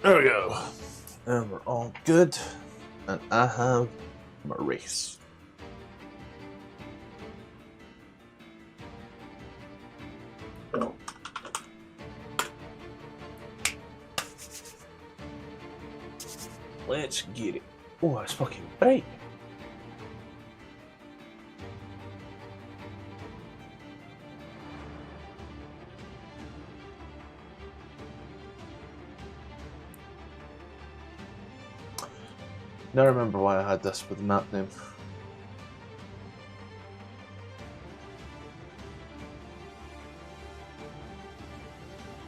There we go. And we're all good. And I have my race. Let's get it. Oh, that's fucking bright. Now I remember why I had this with the map name.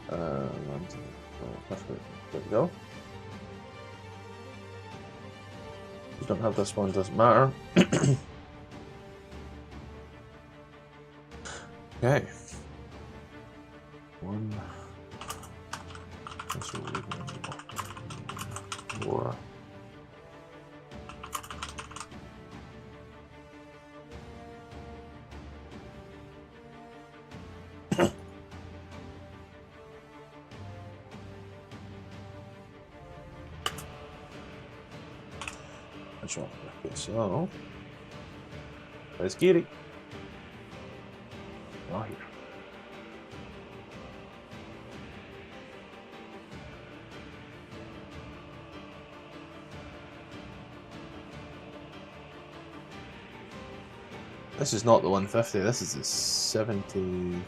There we go. You don't have this one, doesn't matter. Okay. One. This will be more. Okay, so let's get it. Oh, here. This is not the 150. This is the 70.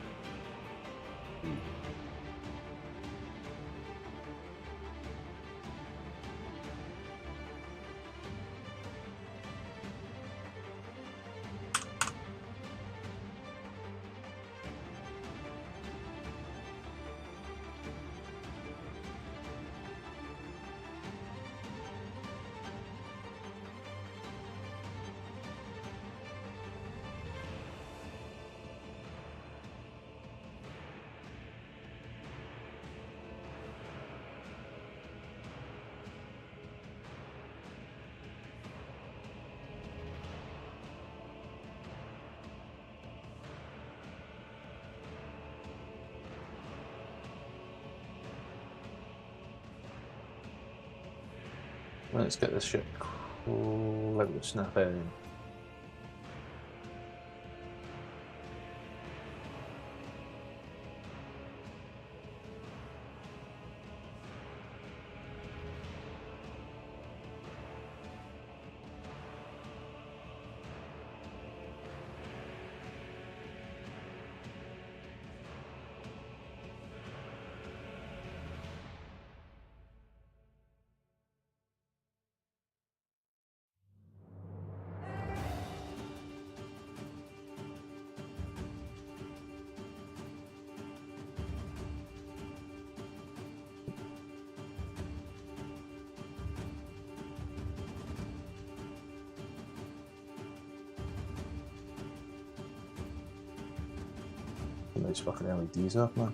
Let's get this shit let it snap in. Nice fucking LEDs up, man.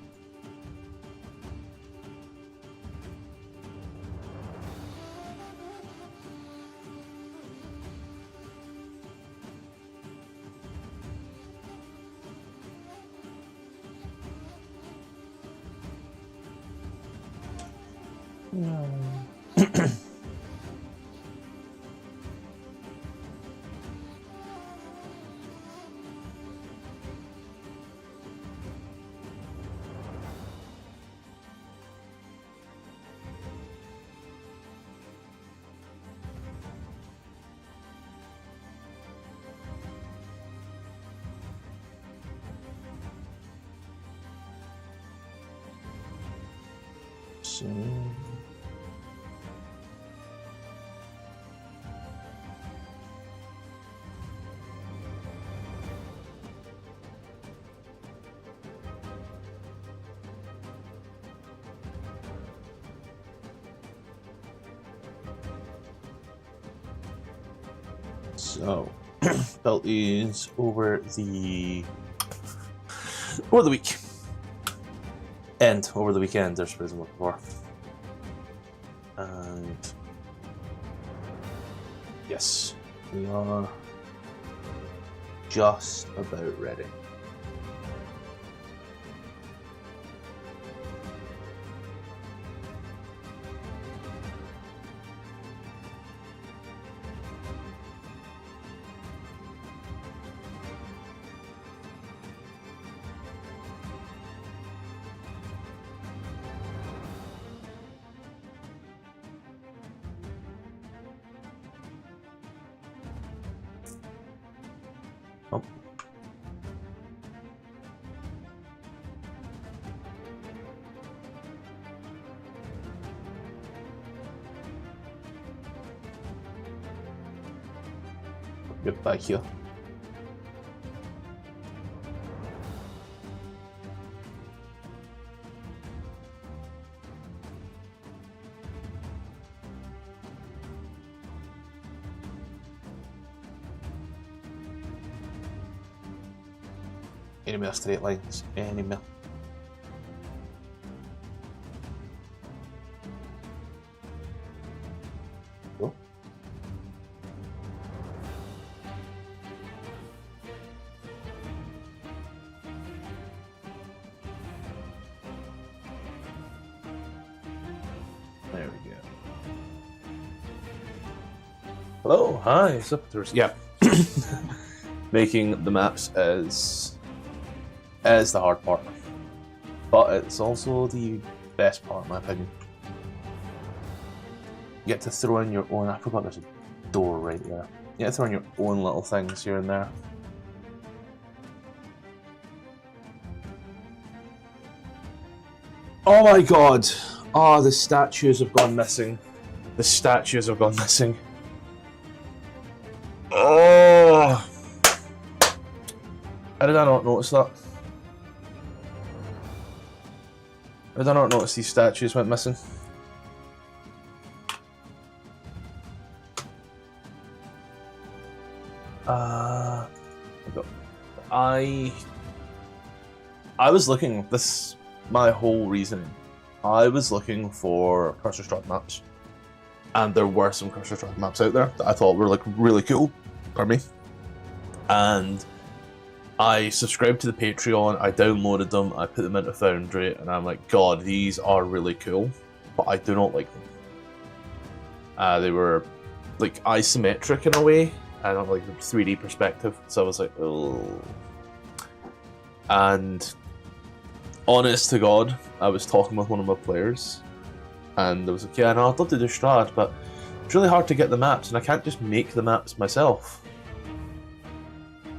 So... So, built these over the week. Over the weekend, there's what I'm looking for. And yes, we are just about ready. Oh. Get back here. Any more straight lines? Any more? Go. There we go. Hello, hi, Scepters. Yeah. Making the maps as the hard part, but it's also the best part in my opinion. You get to throw in your own, I forgot there's a door right there. You get to throw in your own little things here and there. Oh my god! Oh, the statues have gone missing. The statues have gone missing. Oh! How did I not notice that? Did I not notice these statues went missing? I was looking, my whole reasoning. I was looking for cursor struck maps. And there were some cursor struck maps out there that I thought were like really cool for me. And I subscribed to the Patreon, I downloaded them, I put them into Foundry, and I'm like, God, these are really cool, but I do not like them. They were like isometric in a way, I don't like the 3D perspective, so I was like, oh. And honest to God, I was talking with one of my players, and I was like, yeah, no, I'd love to do Strahd, but it's really hard to get the maps, and I can't just make the maps myself.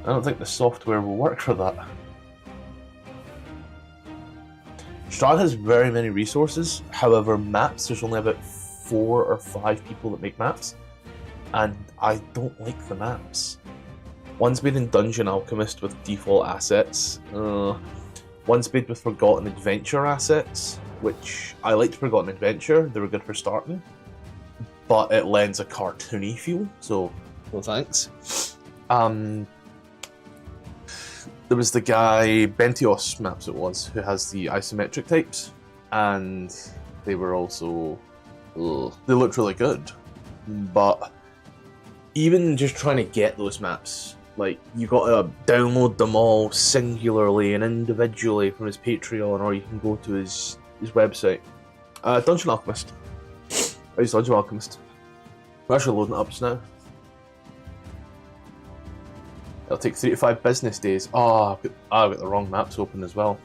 I don't think the software will work for that. Strahd has very many resources, however maps, there's only about 4 or 5 people that make maps, and I don't like the maps. One's made in Dungeon Alchemist with default assets, one's made with Forgotten Adventure assets, which I liked Forgotten Adventure, they were good for starting, but it lends a cartoony feel, so no thanks. There was the guy, Bentios Maps it was, who has the isometric types, and they were also, they looked really good, but even just trying to get those maps, like, you gotta download them all singularly and individually from his Patreon, or you can go to his website. Dungeon Alchemist. I use Dungeon Alchemist. We're actually loading it up just now. It'll take 3 to 5 business days. Oh, I've got the wrong maps open as well.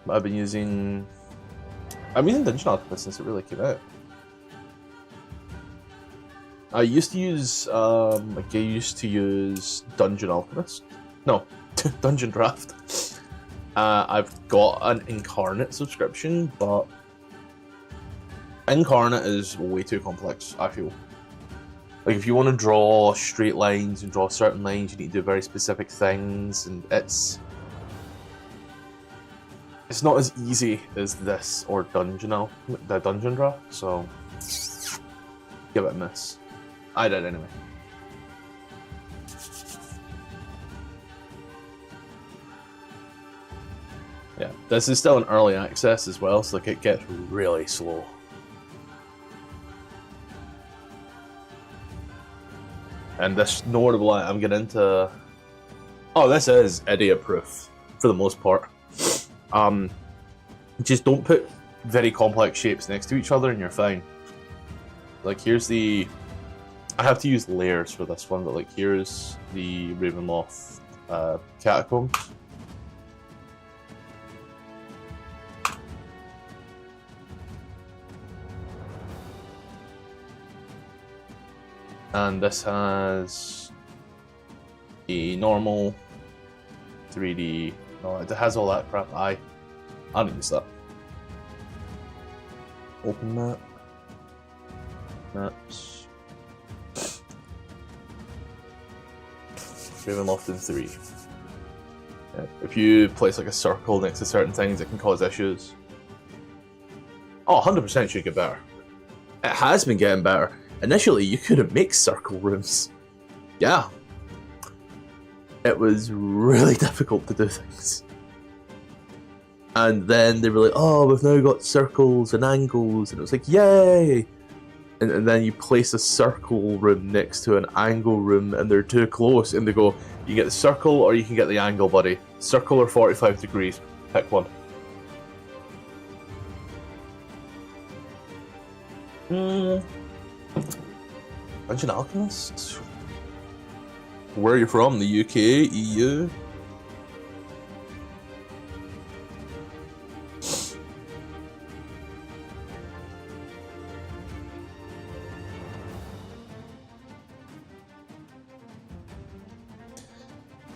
But I've been using Dungeon Alchemist since it really came out. I used to use Dungeon Alchemist. No, Dungeon Draft. I've got an Incarnate subscription, but Incarnate is way too complex, I feel. Like, if you want to draw straight lines and draw certain lines, you need to do very specific things, and it's not as easy as this or the Dungeon Draft, so give it a miss. I did anyway. Yeah, this is still in early access as well, so like it gets really slow. And this notable I'm getting into. Oh, this is idiot proof for the most part. Just don't put very complex shapes next to each other and you're fine. Like, here's the... I have to use layers for this one, but like, here's the Ravenloft catacombs. And this has a normal 3D. No, it has all that crap. I don't use that. Open map. Maps. Ravenloft in 3. Yeah. If you place like a circle next to certain things, it can cause issues. Oh, 100% should get better. It has been getting better. Initially, you couldn't make circle rooms. Yeah. It was really difficult to do things. And then they were like, oh, we've now got circles and angles, and it was like, yay! And then you place a circle room next to an angle room, and they're too close, and they go, you get the circle or you can get the angle, buddy. Circle or 45 degrees, pick one. Dungeon Alchemist? Where are you from? The UK? EU?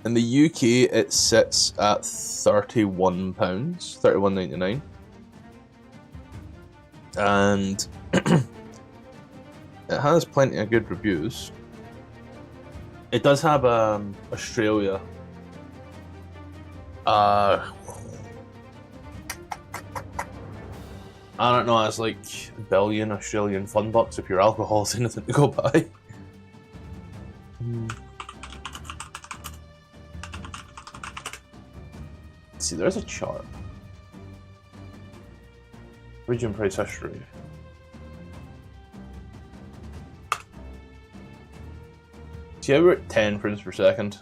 In the UK, it sits at £31, £31.99. And it has plenty of good reviews. It does have Australia. I don't know, it's like a billion Australian fun bucks if your alcohol's anything to go by. Let's see, there's a chart. Region price history. See, we're at 10 frames per second.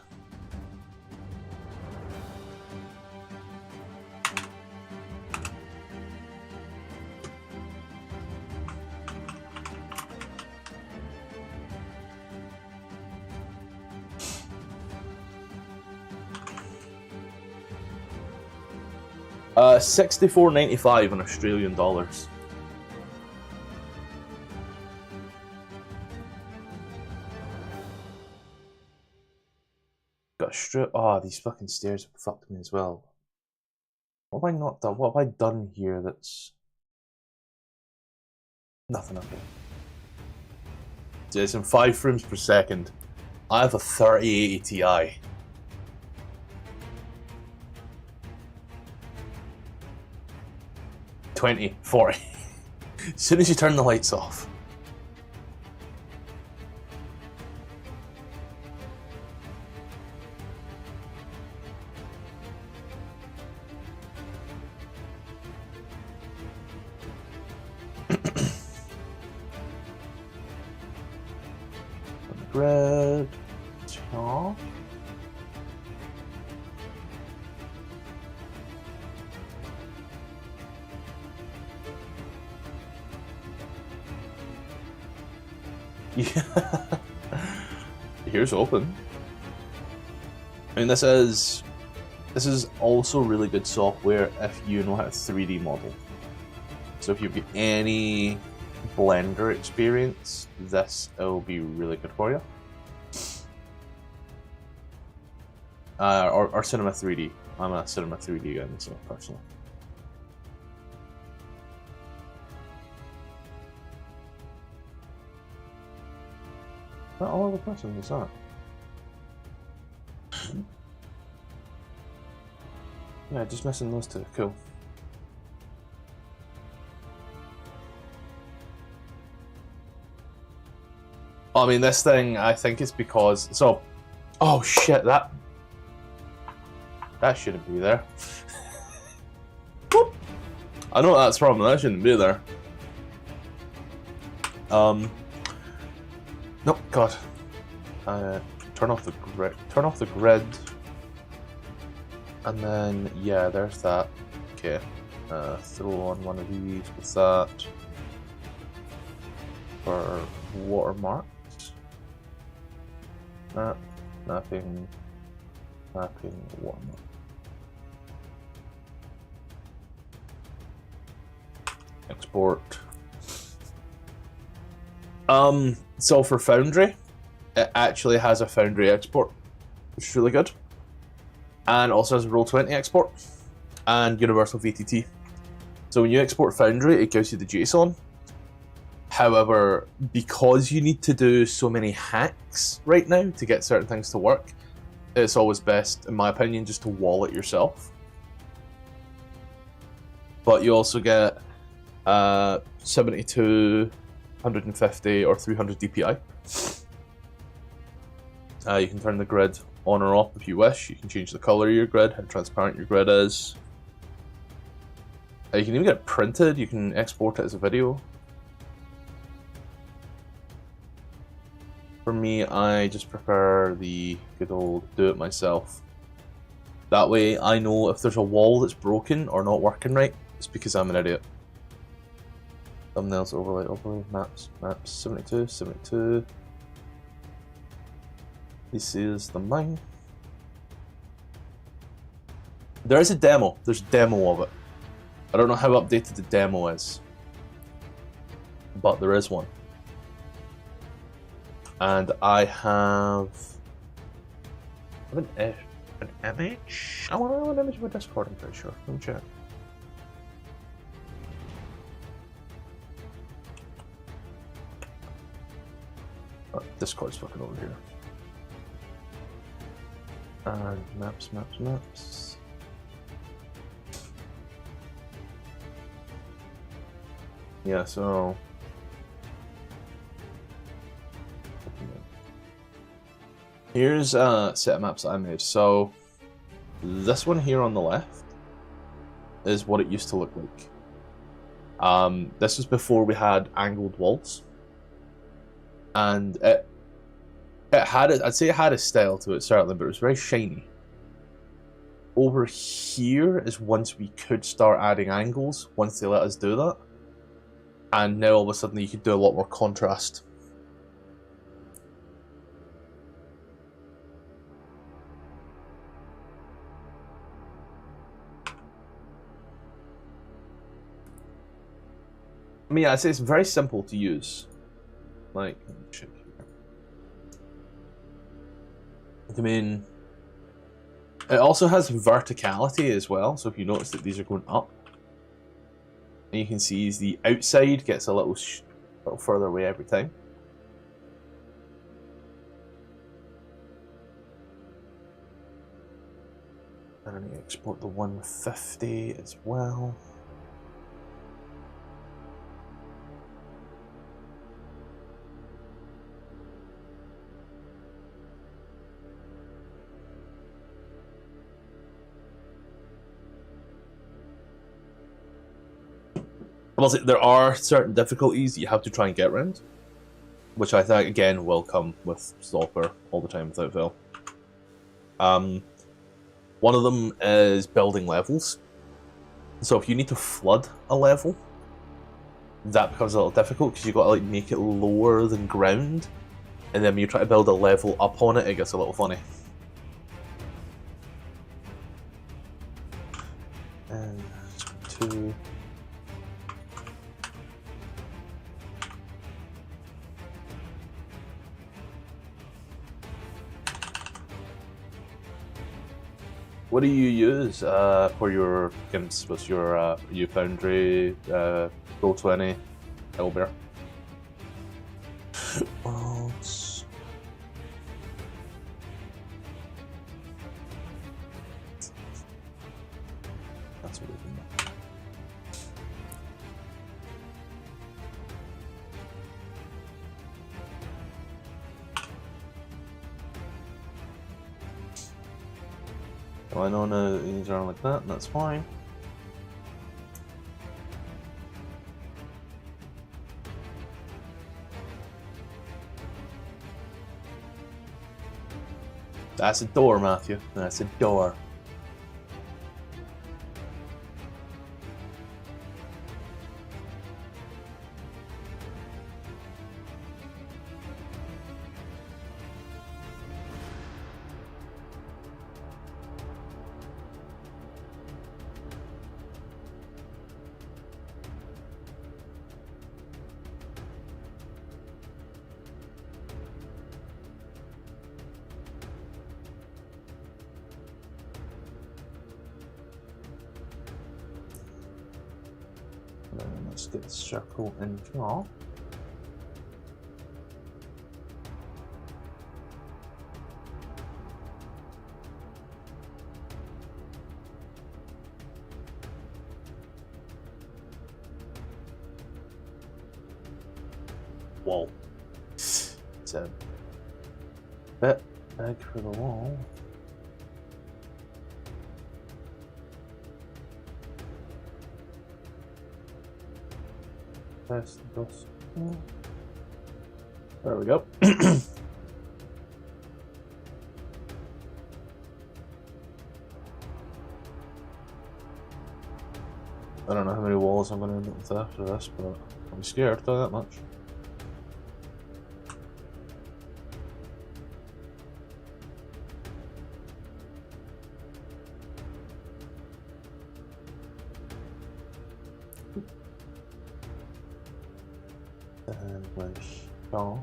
$64.95 in Australian dollars. Got straight. Oh, these fucking stairs have fucked me as well. What have I not done? What have I done here that's nothing up here? It's in 5 frames per second. I have a 3080 Ti. $20, $40. As soon as you turn the lights off. Red top. Yeah. Here's open. I mean, this is also really good software if you know how to 3D model. So if you've got any Blender experience, this will be really good for you. or Cinema 3D. I'm a Cinema 3D guy myself, personally. Not all the person is that. Yeah, just missing those two. Cool. I mean, this thing, I think it's because... So... Oh, shit, that shouldn't be there. I know what that's from, that shouldn't be there. Nope, God. Turn off the grid. And then, yeah, there's that. Okay. Throw on one of these with that. For watermarks. Mapping, watermark. Export. So for Foundry, it actually has a Foundry export, which is really good. And also has a Roll20 export and Universal VTT. So when you export Foundry, it gives you the JSON. However, because you need to do so many hacks right now to get certain things to work, it's always best, in my opinion, just to wall it yourself. But you also get 72, 150, or 300 DPI. You can turn the grid on or off if you wish. You can change the color of your grid, how transparent your grid is. You can even get it printed. You can export it as a video. For me, I just prefer the good old do-it-myself. That way, I know if there's a wall that's broken or not working right, it's because I'm an idiot. Thumbnails, overlay, maps, 72. This is the mine. There is a demo. There's a demo of it. I don't know how updated the demo is, but there is one. And I have an image. I want to know an image of my Discord, I'm pretty sure. Let me check. Oh, Discord's fucking over here. And maps. Yeah, so... Here's a set of maps that I made. So this one here on the left is what it used to look like. This was before we had angled walls, and it had I'd say it had a style to it certainly, but it was very shiny. Over here is once we could start adding angles, once they let us do that, and now all of a sudden you could do a lot more contrast. I mean, I'd say it's very simple to use. Like, I mean, it also has verticality as well. So if you notice that these are going up, and you can see as the outside gets a little further away every time. And I need to export the 150 as well. There are certain difficulties you have to try and get around, which I think again will come with Stalker all the time without fail. One of them is building levels. So if you need to flood a level, that becomes a little difficult because you've got to like make it lower than ground, and then when you try to build a level up on it, it gets a little funny. And 2. What do you use for your games? What's your you Foundry, Roll20, Owlbear? Worlds. That's what we're doing. Well, I know these are like that, and that's fine. That's a door, Matthew. That's a door. Let's get the circle in draw. Whoa. It's a bit big for the wall. Press this. There we go. I don't know how many walls I'm going to end up with after this, but I'm scared, tell you that much. And where's Shaw?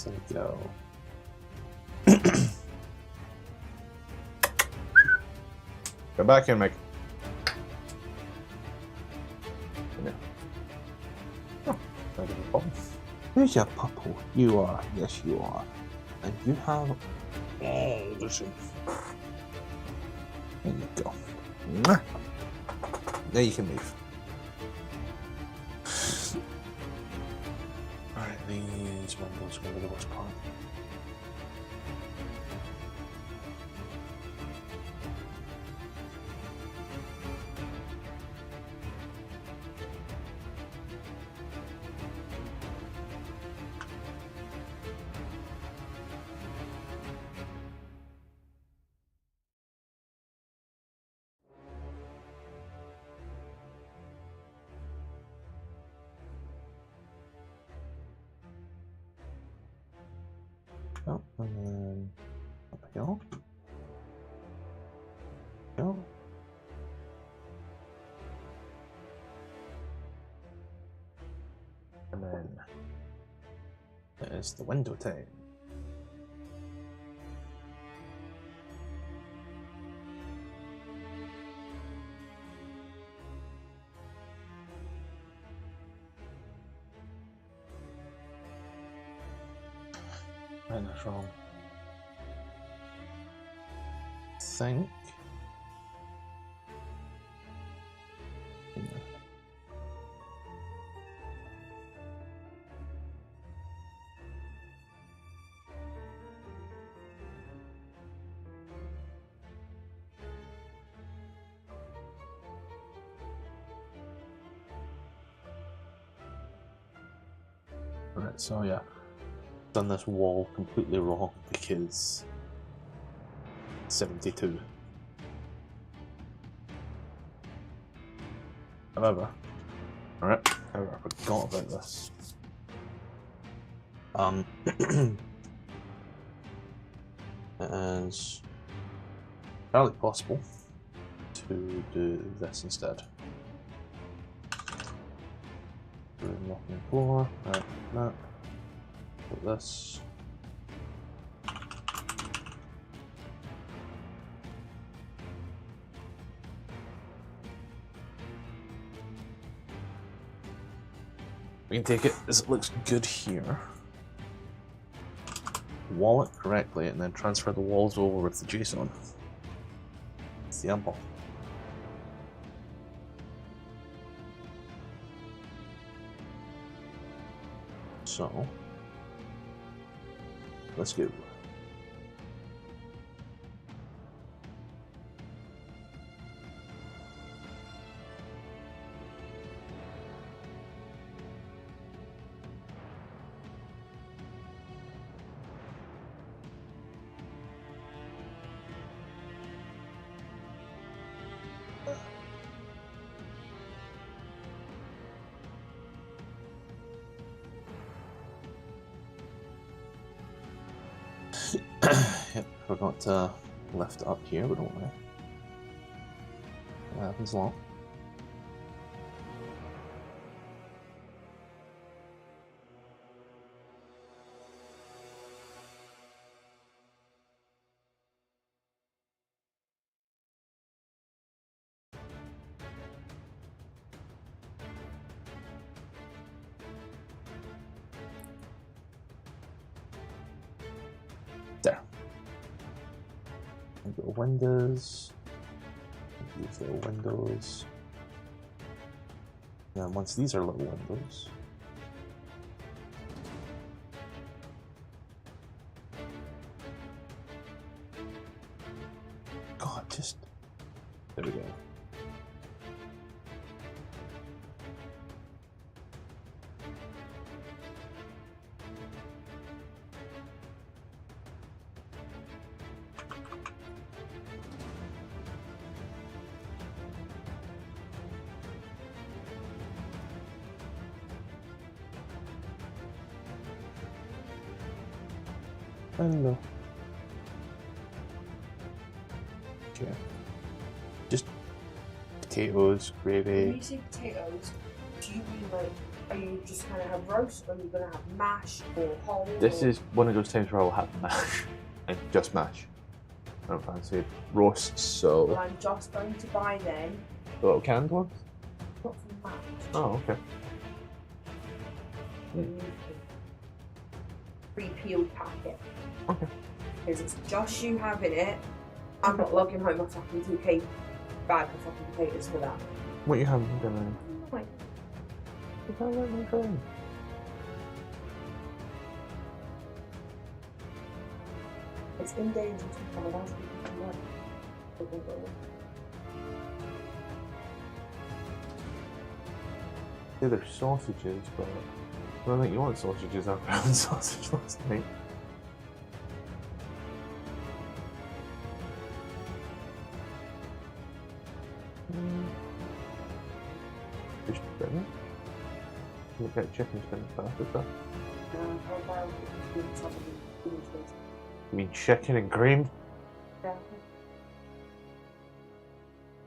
There we go. Go back here, Mike. Yeah. Oh, not a problem. Who's your pupple? You are. Yes, you are. And you have. Oh, this is... There you go. Mwah. Now you can move. Alright, these windows go to the worst part. Oh, and then up we go. Go. And then there's the window time. And that's wrong. Think. Right, so yeah, done this wall completely wrong because 72. However, alright, however, I forgot about this. It is entirely possible to do this instead. Nothing floor, right, that, put this. We can take it as it looks good here. Wall it correctly and then transfer the walls over with the Json. Simple. So, let's go. Yep, forgot to lift it up here, but don't worry. That happens a lot. There. Little windows. These little windows. And once these are little windows, God, just there we go. Hello. Okay. Just potatoes, gravy. When you say potatoes, do you mean like, are you just kind of have roast, or are you gonna have mash or whole? This or... is one of those times where I'll have mash and just mash. I don't fancy roasts, so. Well, I'm just going to buy them. The little canned ones? Not from mash. Oh, okay. Pre-peeled packet. Okay. Because it's just you having it. I'm not lugging home a fucking 2K bag of fucking potatoes for that. What you have done? Like, You can't let me go. it's in danger to come around people work. Yeah, they're sausages, but I don't think you want sausages after having sausage last night. Fish spinach? Look at chicken spinach after that. You mean chicken and cream? Yeah.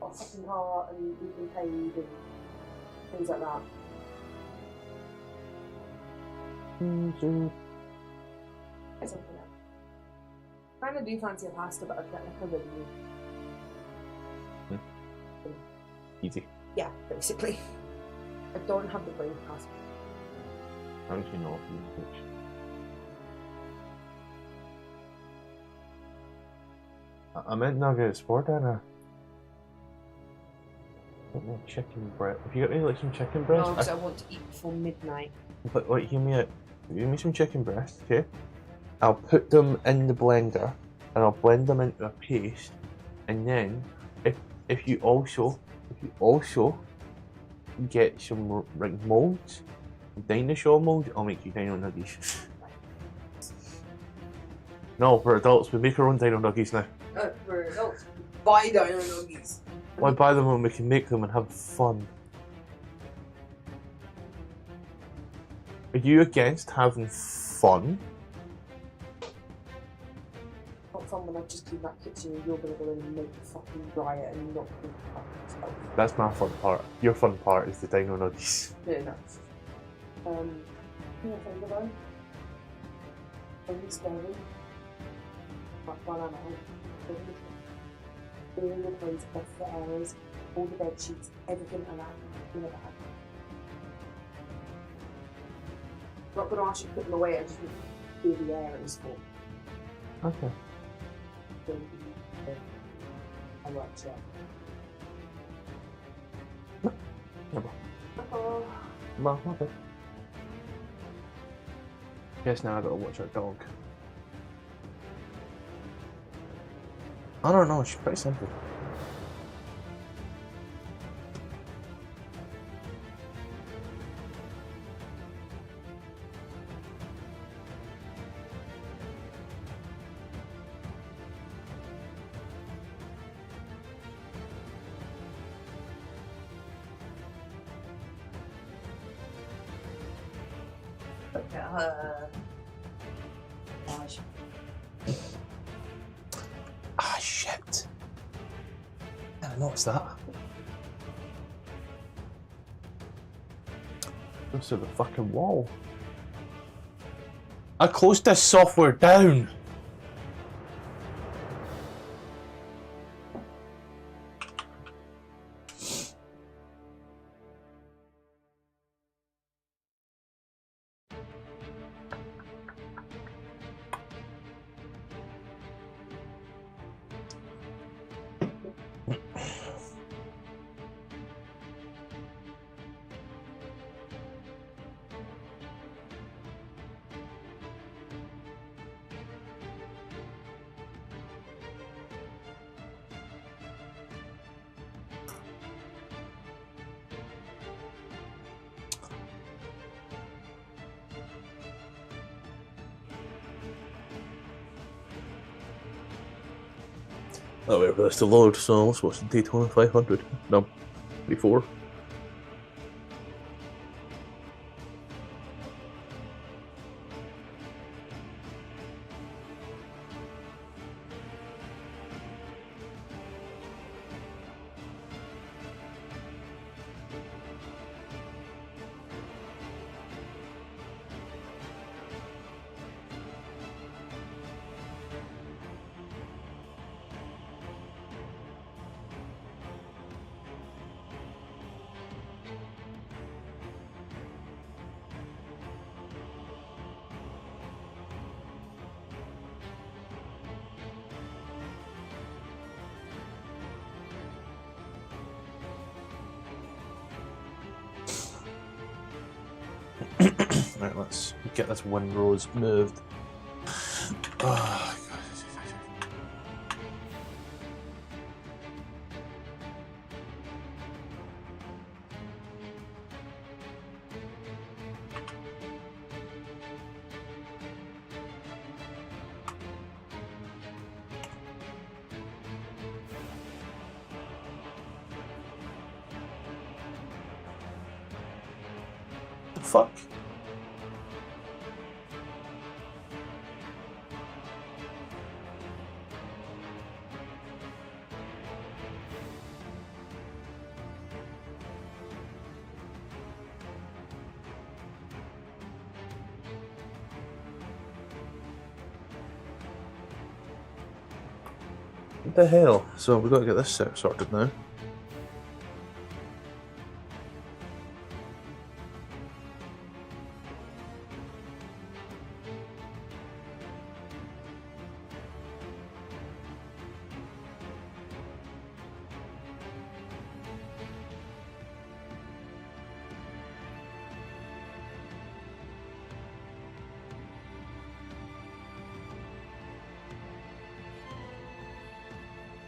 Or second heart and even paid and things like that. It's something else. I kind of do fancy a pasta, but I'd get like a really Easy. yeah, basically. I don't have the brain for pasta. How did you know which? I meant nugget sport, Anna. Get me a chicken breast. Have you got me like some chicken breast? No, because I want to eat before midnight. But wait, hear me out. Give me some chicken breast, okay? I'll put them in the blender and I'll blend them into a paste. And then, if you also get some like molds, Dinosaur mode? I'll make you dino nuggies. No, we're adults. We make our own dino nuggies now. For adults, buy dino nuggies. Why buy them when we can make them and have fun? Are you against having fun? Not fun when I just clean that kitchen and you're gonna go in and make a fucking riot and not clean it up. That's my fun part. Your fun part is the dino nuggies. Yeah, no. Yeah, think about it. Scary. Banana. All the clothes off the areas, all the bed sheets, everything like that in a bag. I'm not gonna ask you to put them away, I just want to do the areas for. Okay. I worked yet. Never. Oh. Well, okay. Guess now I gotta watch our dog. I don't know, she's pretty simple. Look at her. Gosh. Ah, shit. I noticed that. Goes to the fucking wall. I closed this software down. I'll wait for this to load, so let's watch the Daytona 500. No, before. Right, let's get this windrows moved. Oh, God. The fuck? What the hell? So we've got to get this set sorted now.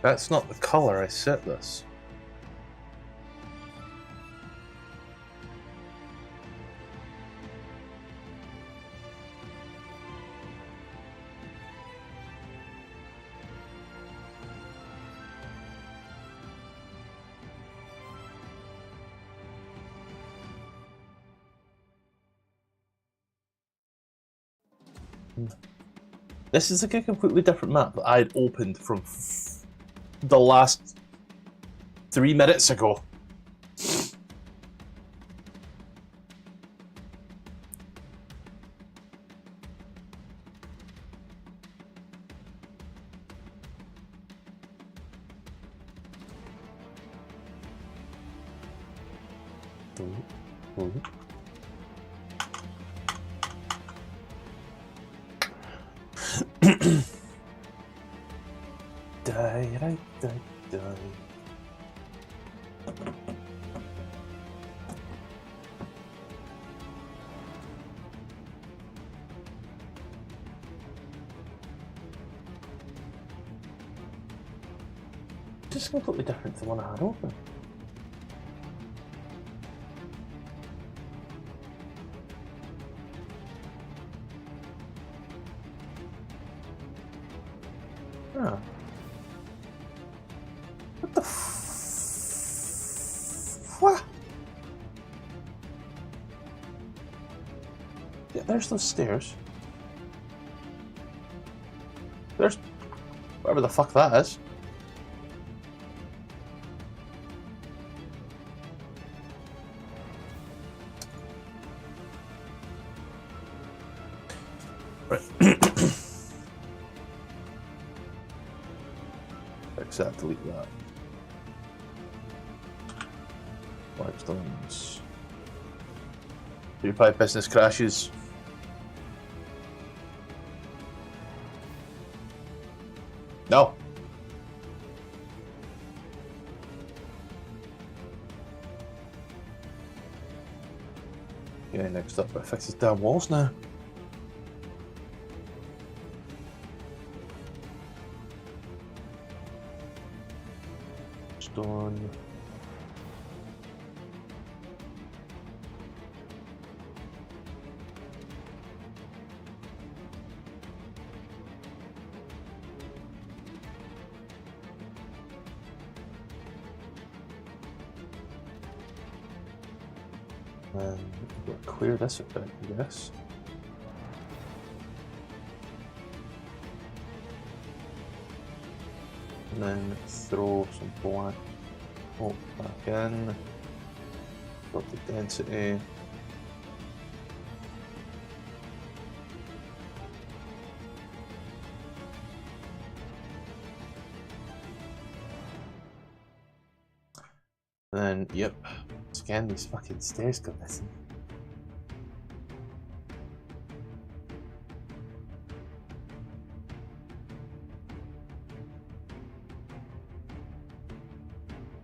That's not the colour I set this. This is like a completely different map that I had opened from the last 3 minutes ago. Die. Just completely different to the one I had open. Ah. What the what? Yeah, there's those stairs. There's whatever the fuck that is. Right. Fix that, delete that. Flagstones. 35 business crashes. No. Yeah, next up, I fix these damn walls now. Stone. And we'll clear this a bit, I guess. And then throw some black oak back in. Drop the density. And then, yep, scan these fucking stairs go missing.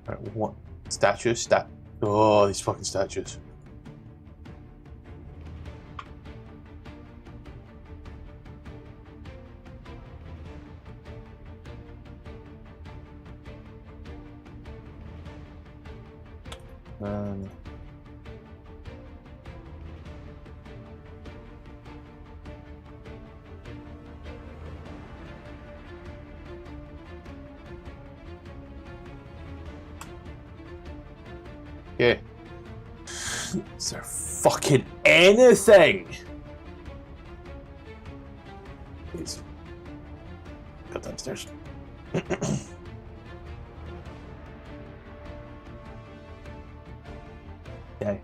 Alright, what? Statues? Oh, these fucking statues. Okay. Is there fucking anything? Please. Go downstairs. Okay.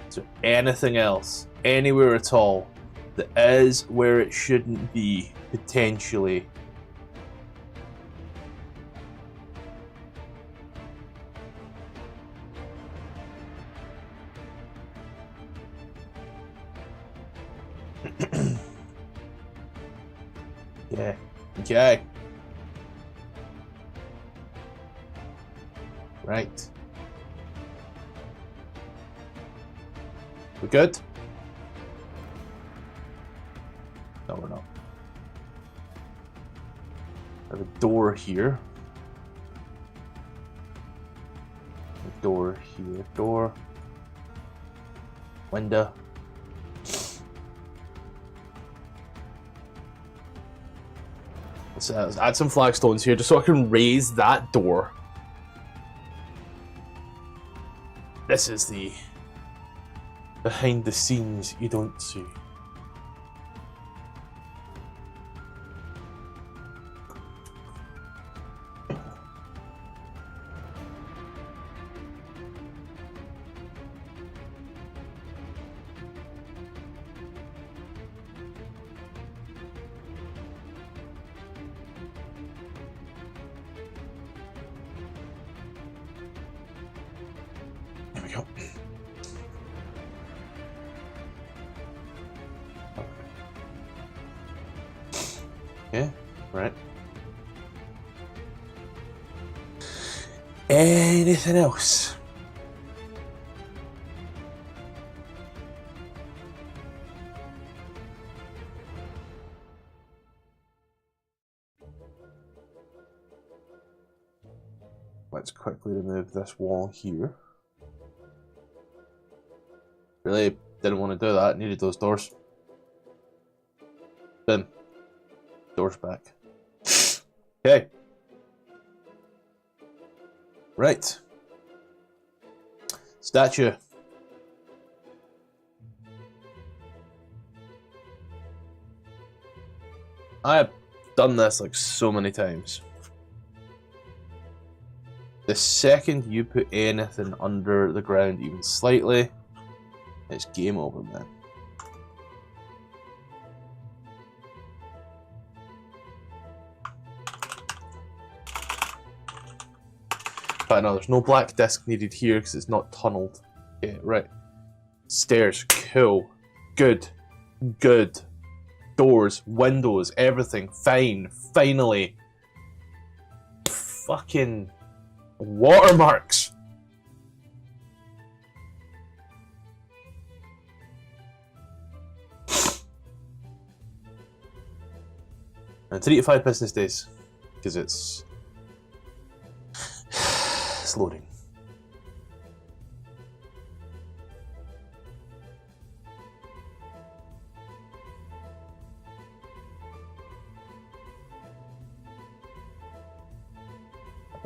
Is there anything else? Anywhere at all that is where it shouldn't be, potentially? Yeah. Okay. Right. We good? No, we're not. I have a door here. A door here. Door. Window. Let's add some flagstones here just so I can raise that door. This is the behind the scenes you don't see. we go. Yeah, right. Anything else? Let's quickly remove this wall here. Really didn't want to do that, needed those doors. Boom. Doors back. Okay. Right. Statue. I have done this like so many times. The second you put anything under the ground even slightly, it's game over, man. But no, there's no black disc needed here because it's not tunneled. Okay, right. Stairs, cool. Good. Good. Doors, windows, everything, fine. Finally. Fucking watermarks. And 3 to 5 business days, because it's loading.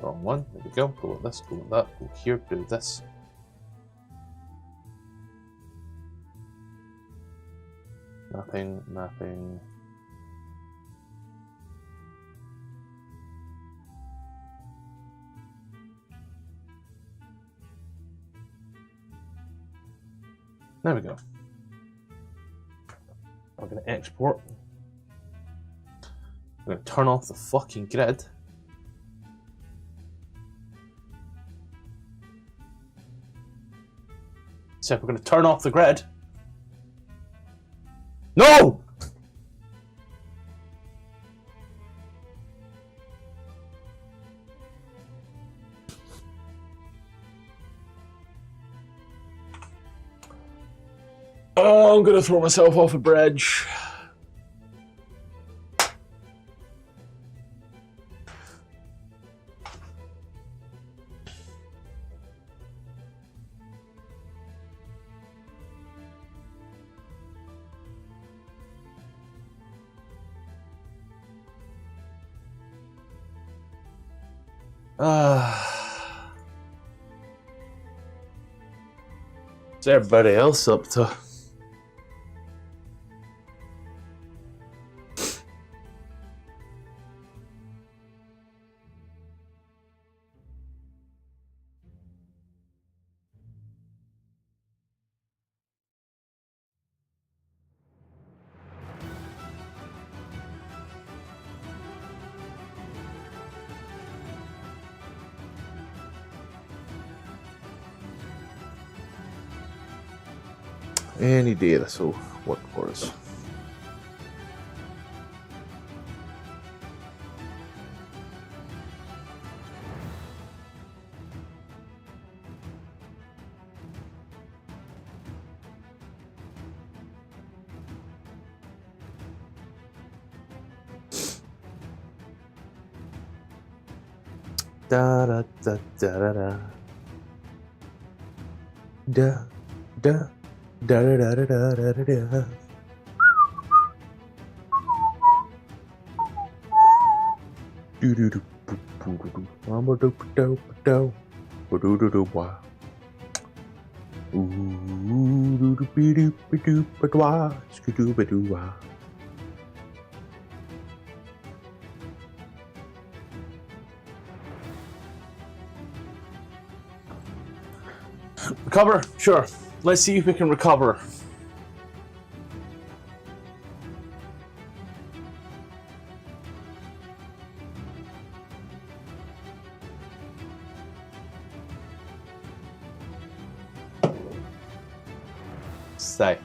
Wrong one. There we go. Go with this. Go with that. Go here. Do this. Nothing. Nothing. There we go. We're going to export. We're going to turn off the fucking grid. So we're going to turn off the grid. No! Oh, I'm going to throw myself off a bridge. What's everybody else up to? Any day this will work for us. Da da da da da da da da. Da da da da da da da. Do do do do do do do. Mama do do do do do do wah. Ooh do do be do be do but wah. Skidoo be do wah. Recover? Sure. Let's see if we can recover. say.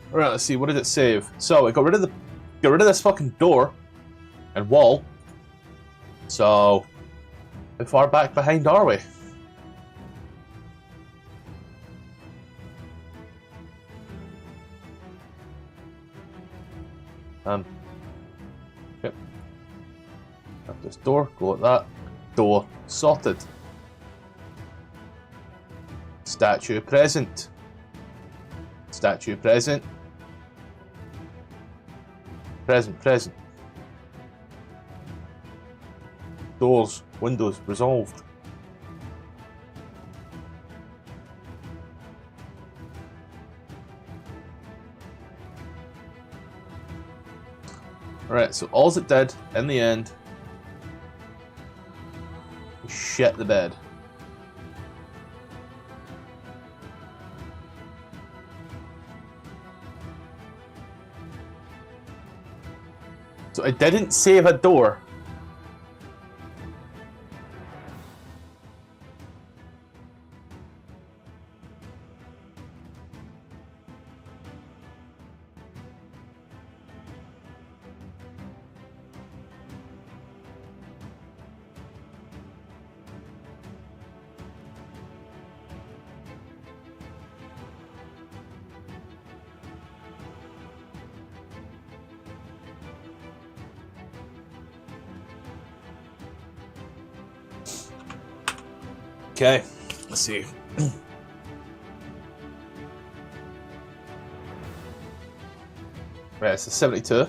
Right, let's see. What did it save? So it got rid of this fucking door and wall. So how far back behind are we? Yep. Have this door. Go at that. Door sorted. Statue present. Statue present. Present. Doors, windows, resolved. Alright, so all it did, in the end, was shit the bed. So it didn't save a door. Okay, let's see. Right, it's a 72.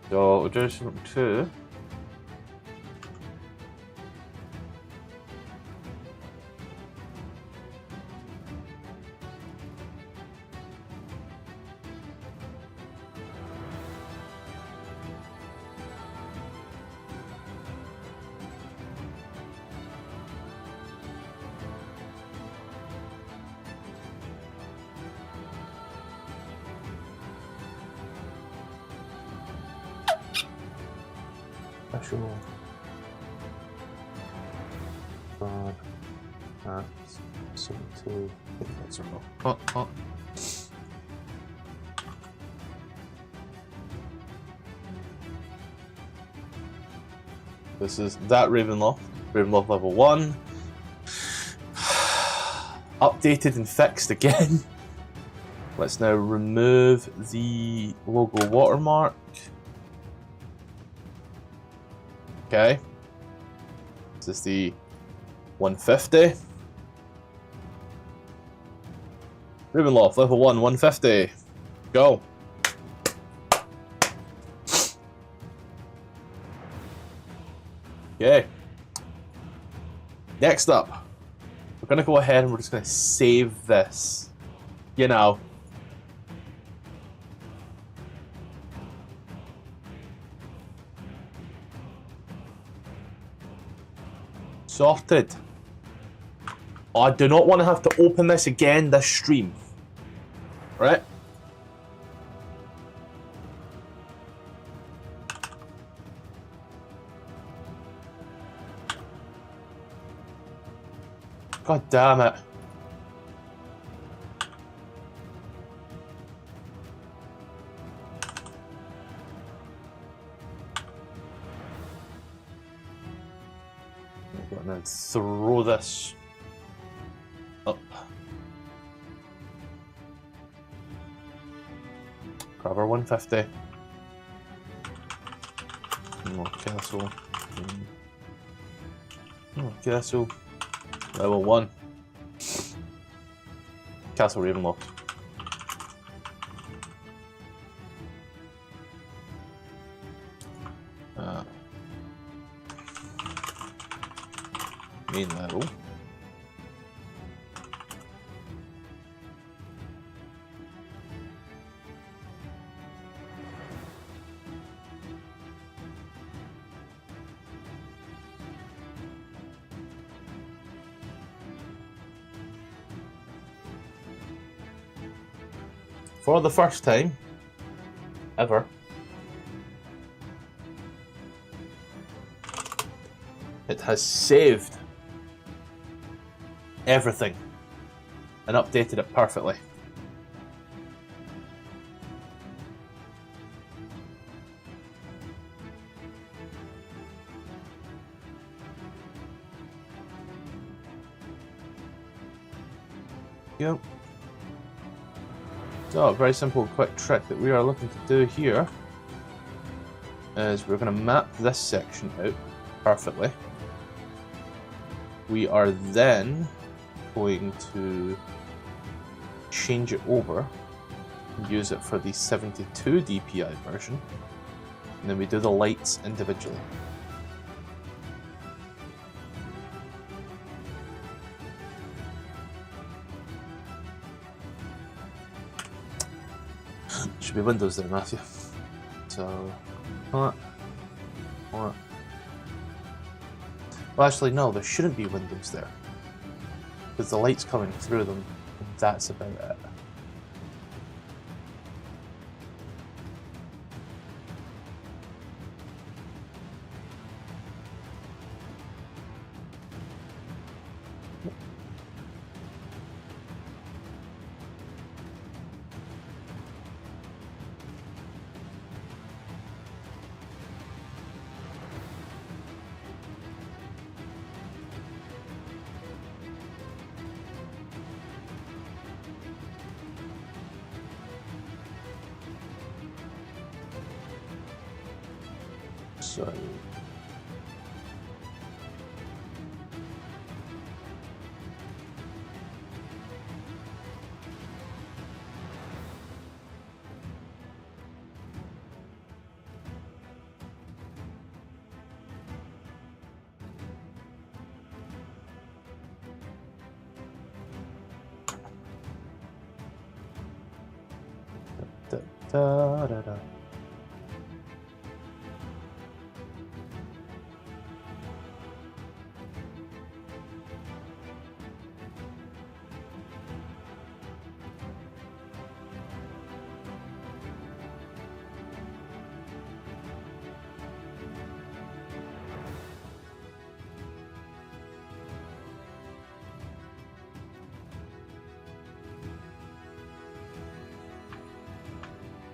So we'll do something 2. Special guard at 72. That's enough. This is that Ravenloft. Ravenloft level 1. Updated and fixed again. Let's now remove the logo watermark. Okay. This is the 150. Ravenloft, level 1, 150. Go. Okay. Next up, we're going to go ahead and we're just going to save this. You know. Sorted. Oh, I do not want to have to open this again this stream. Right? God damn it. And then throw this up. Grab our 150. More castle. More castle. Level 1. Castle Ravenloft. Main level. for the first time ever, it has saved everything and updated it perfectly. Yep. So, a very simple, quick trick that we are looking to do here is we're going to map this section out perfectly. We are then going to change it over and use it for the 72 DPI version, and then we do the lights individually. Should be windows there, Matthew. So, what? Well, actually, no, there shouldn't be windows there, because the light's coming through them, and that's about it. So, da, da, da, da.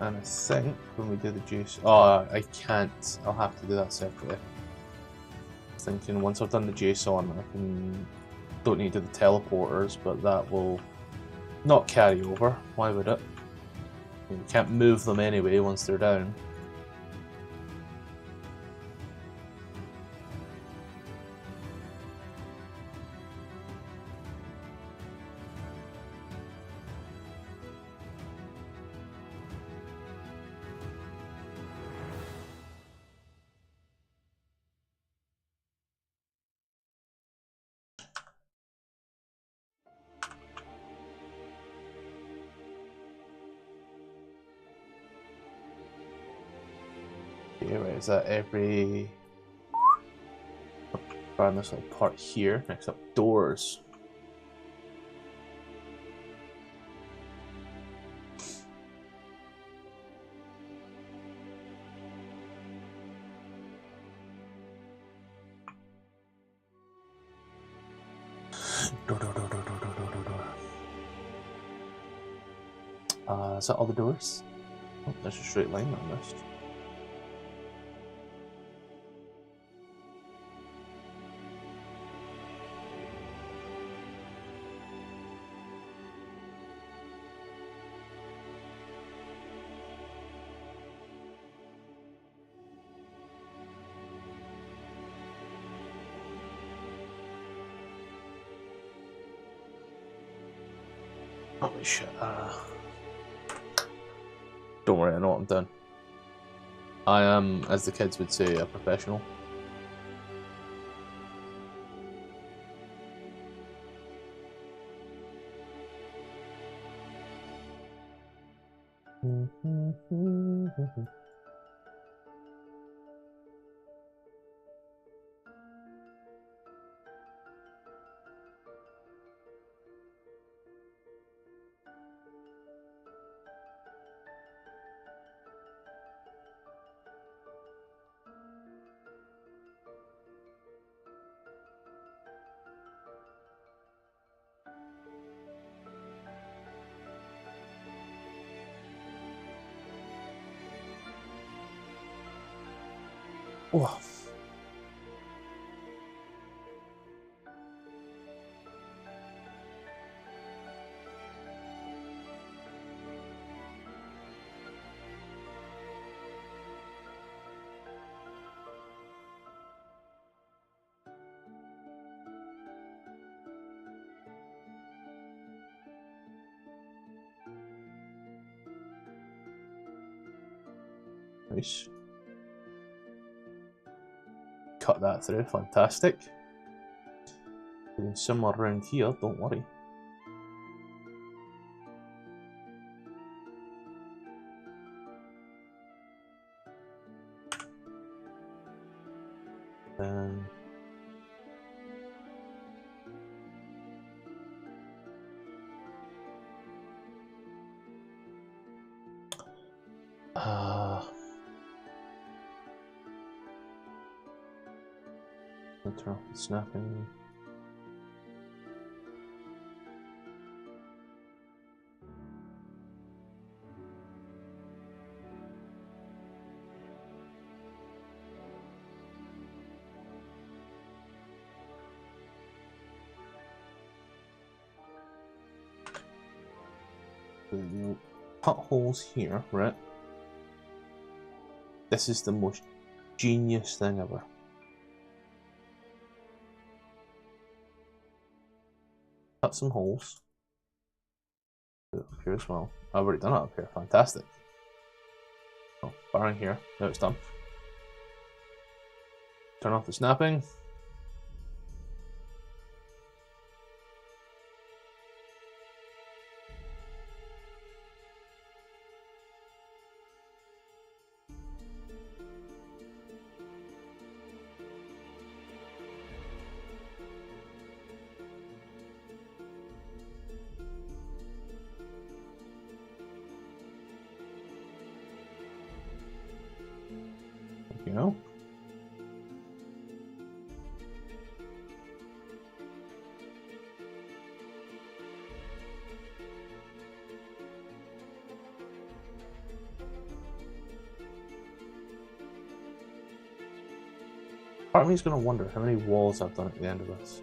And I think when we do the JSON, oh, I can't. I'll have to do that separately. I was thinking once I've done the JSON, don't need to do the teleporters, but that will not carry over. Why would it? You can't move them anyway once they're down. Okay, right, is that every... Find this little part here. Next up, doors. Door, door, door, door, door, door, door, door, door. Is that all the doors? Oh, there's a straight line on this. Holy shit. Don't worry, I know what I'm doing. I am, as the kids would say, a professional. Oh. Nice. Cut that through, fantastic. Doing similar around here, don't worry. Then turn off the snapping. Cut holes here, right? This is the most genius thing ever. Cut some holes. Do it up here as well. I've already done it up here. Fantastic. Oh, barring here. Now it's done. Turn off the snapping. You know? Part of me is going to wonder how many walls I've done at the end of this.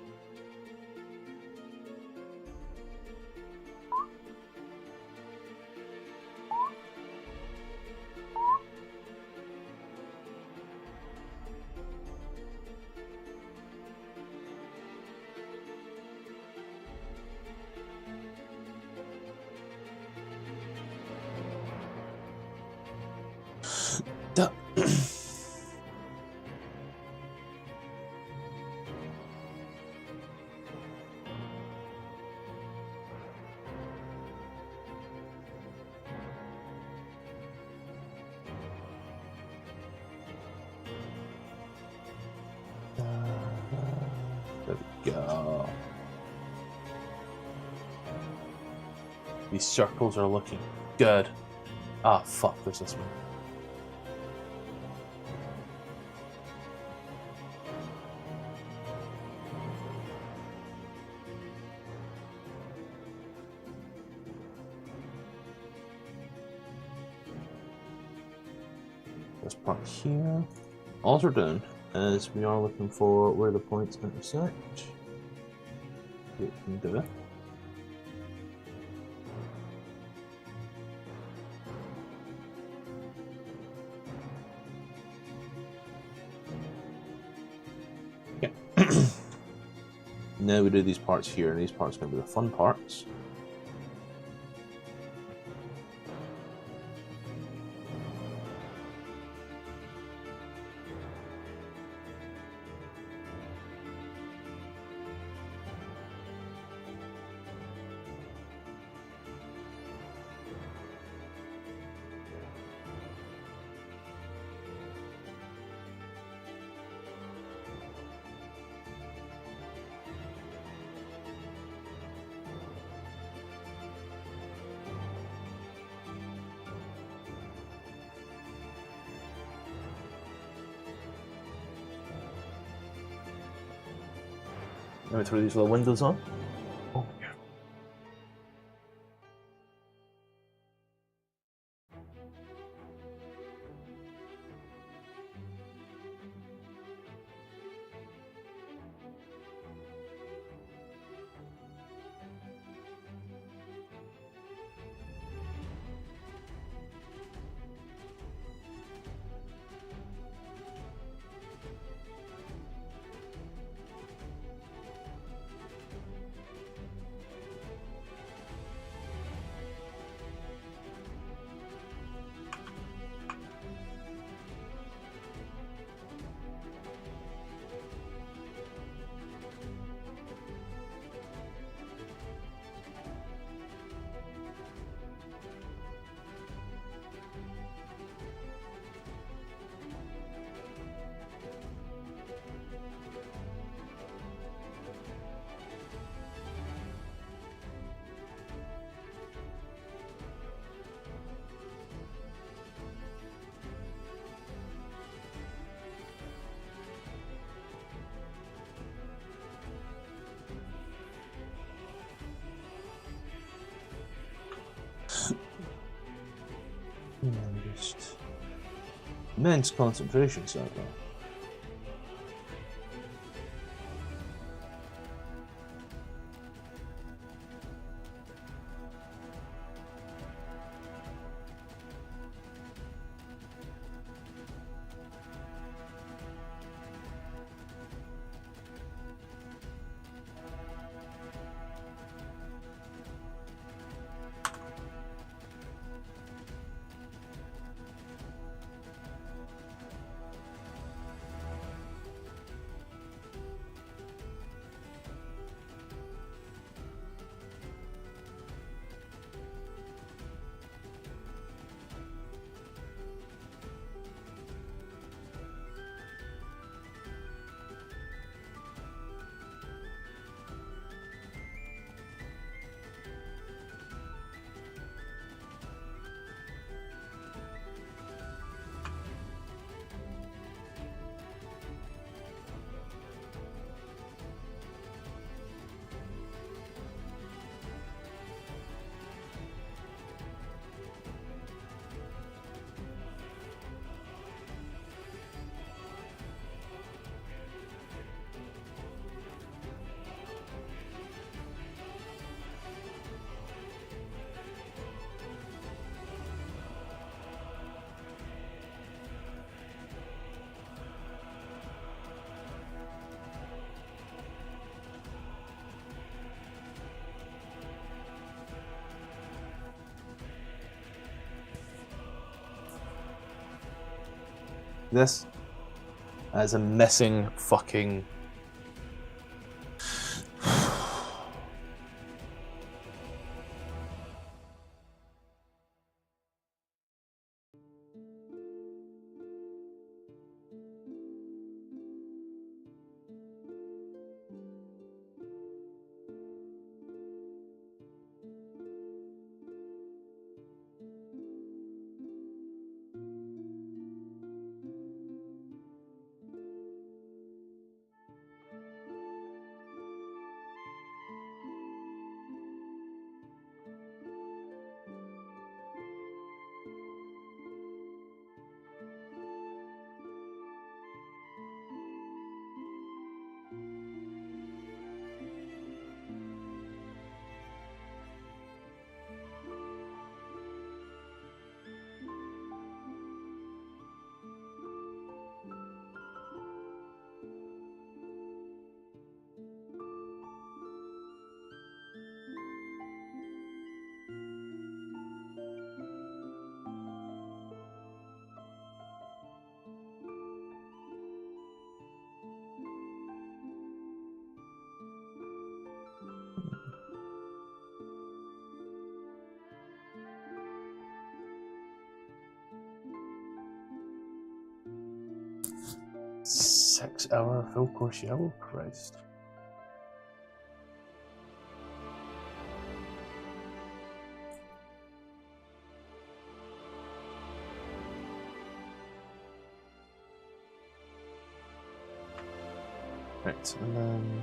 There we go. These circles are looking good. Ah, fuck, there's this one. This part here. All we're doing is we are looking for where the points intersect. We can do it. Okay. Now we do these parts here, and these parts are going to be the fun parts. Let me throw these little windows on. Oh, yeah. Just immense concentration cycle. This as a missing fucking. Six-hour full course yellow, Christ. Right, and then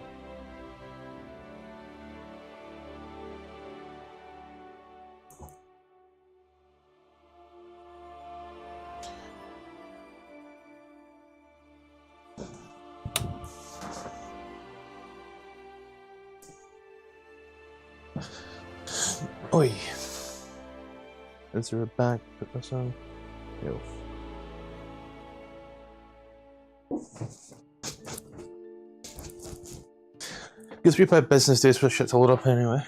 oi. Is there a bag? Put this on. Yo. Gives me 5 business days for shit to load up anyway.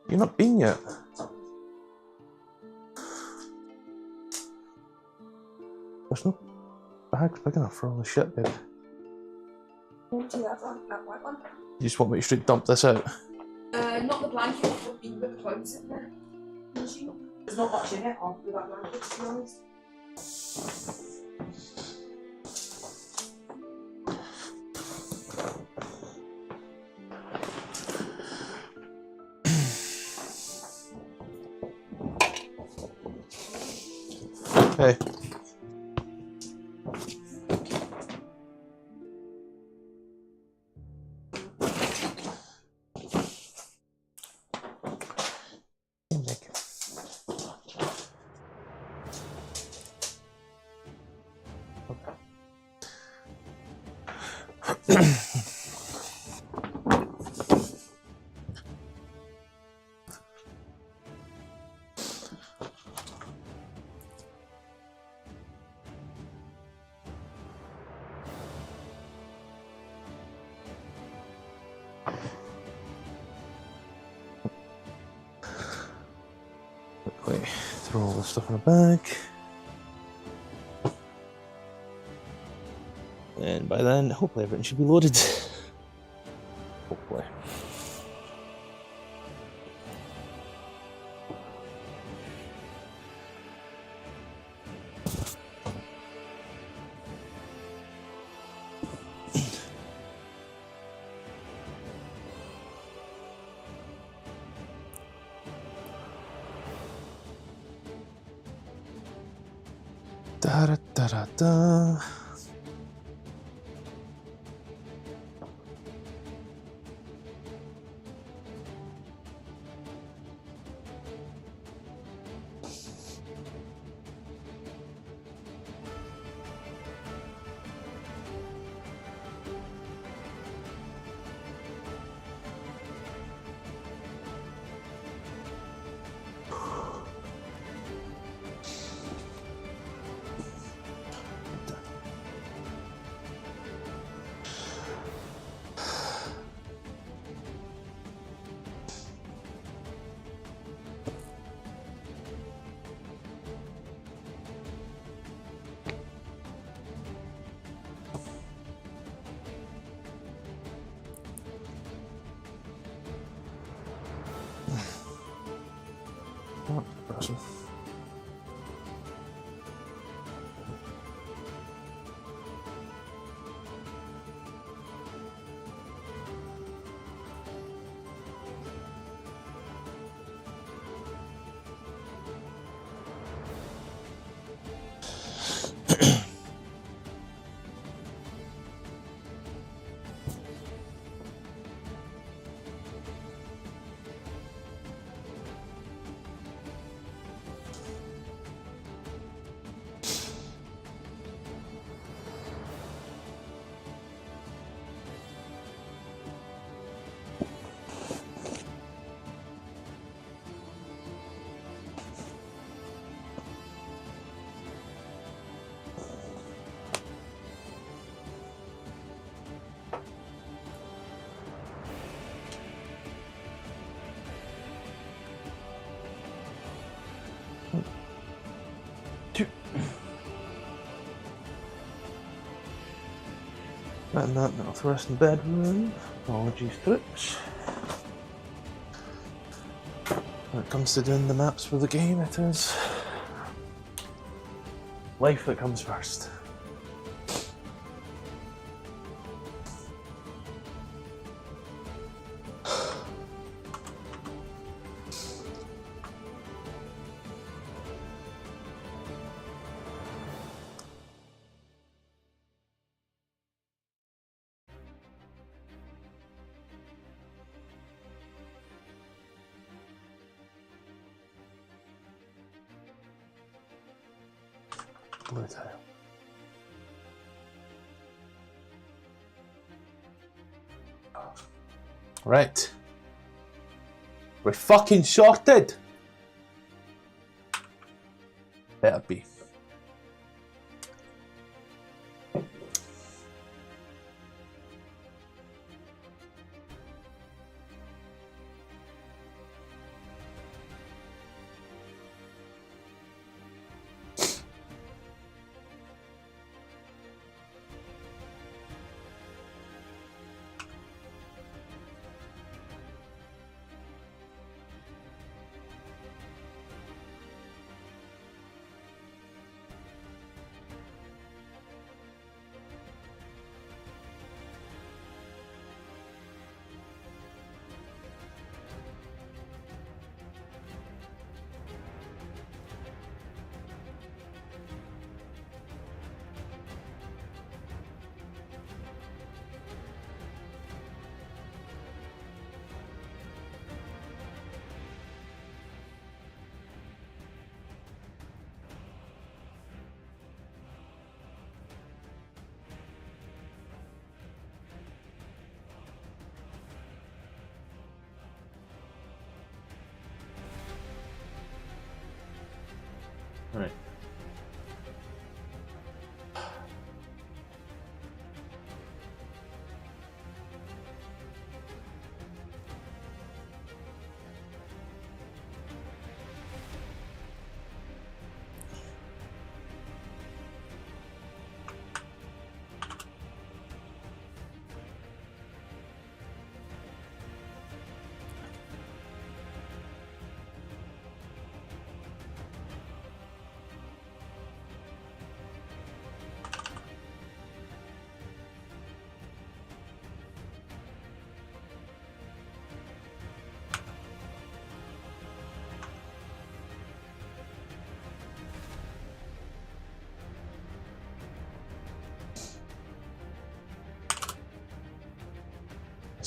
You're not been yet. There's no bags big enough for all the shit, babe. That white one. You just want me to straight dump this out? Not the blanket, but you can put the clothes in there. There's not much in it after that blanket, to be honest. Hey. Quickly throw all this stuff in a bag. And by then, hopefully everything should be loaded. Hopefully. Da da da da da. Oh, person. And that, now the rest in the bedroom. Apologies, trips. When it comes to doing the maps for the game, it is life that comes first. Blue tile. Right. We're fucking shorted. Better be.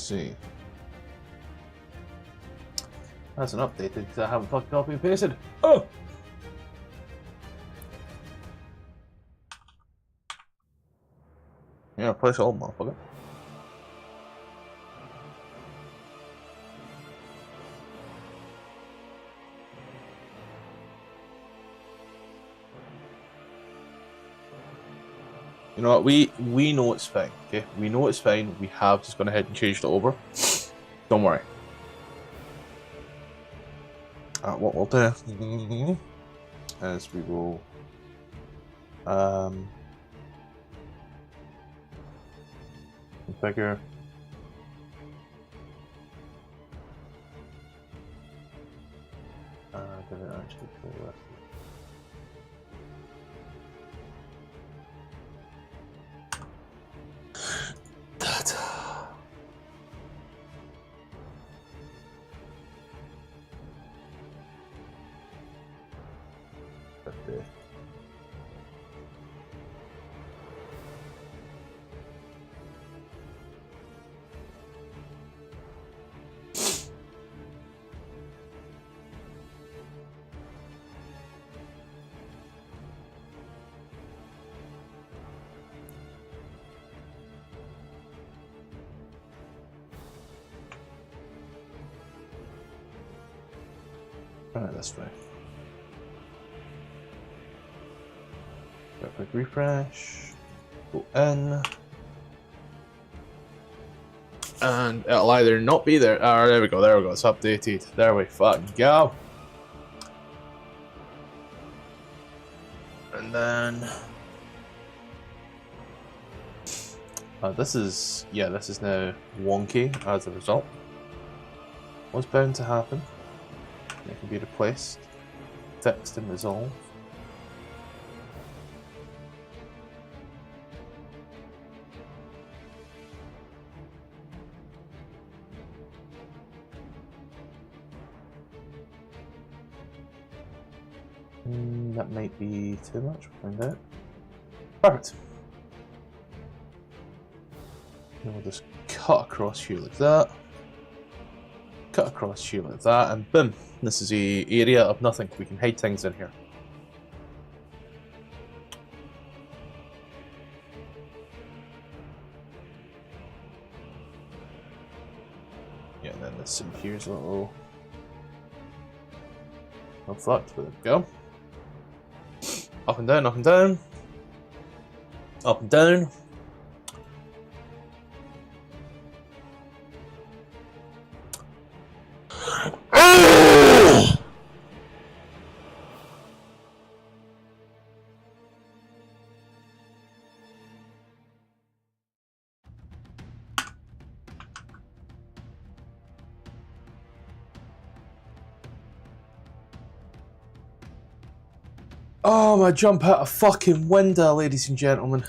see. That's an updated because I haven't fucking copy and pasted. Oh! Yeah, place all motherfucker. You know what? We know it's fine. Okay, we know it's fine. We have just gone ahead and changed it over. Don't worry. What we'll do is we will configure. Did it actually pull that? Alright, this way. Got a quick refresh. Go in. And it'll either not be there. Oh, there we go, there we go. It's updated. There we fucking go. And then this is now wonky as a result. What's bound to happen? It can be replaced, fixed and resolved. That might be too much, we'll find out. Perfect. And we'll just cut across here like that. Cut across here like that, and boom. This is a area of nothing. We can hide things in here. Yeah, and then this in here's a little fucked, but there we go. Up and down, up and down. Up and down. Oh, my jump out a fucking window, ladies and gentlemen.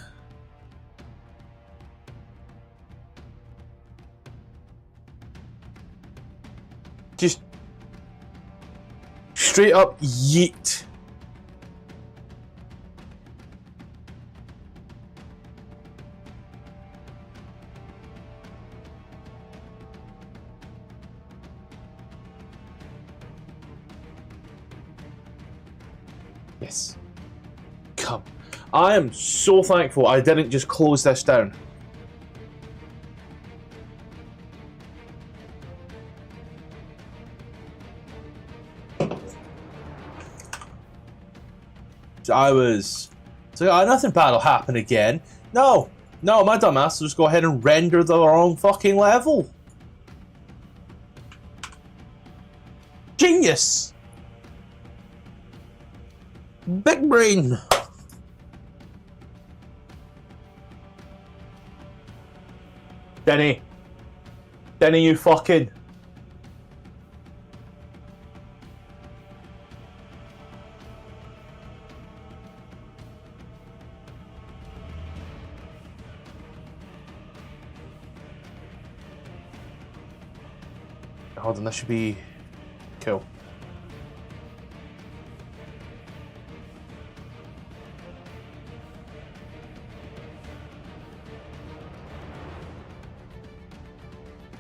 Just straight up yeet. Yes. Come. I am so thankful I didn't just close this down. So nothing bad will happen again. No, my dumbass will just go ahead and render the wrong fucking level. Genius! Big brain! Denny, you fucking... Hold on, that should be cool.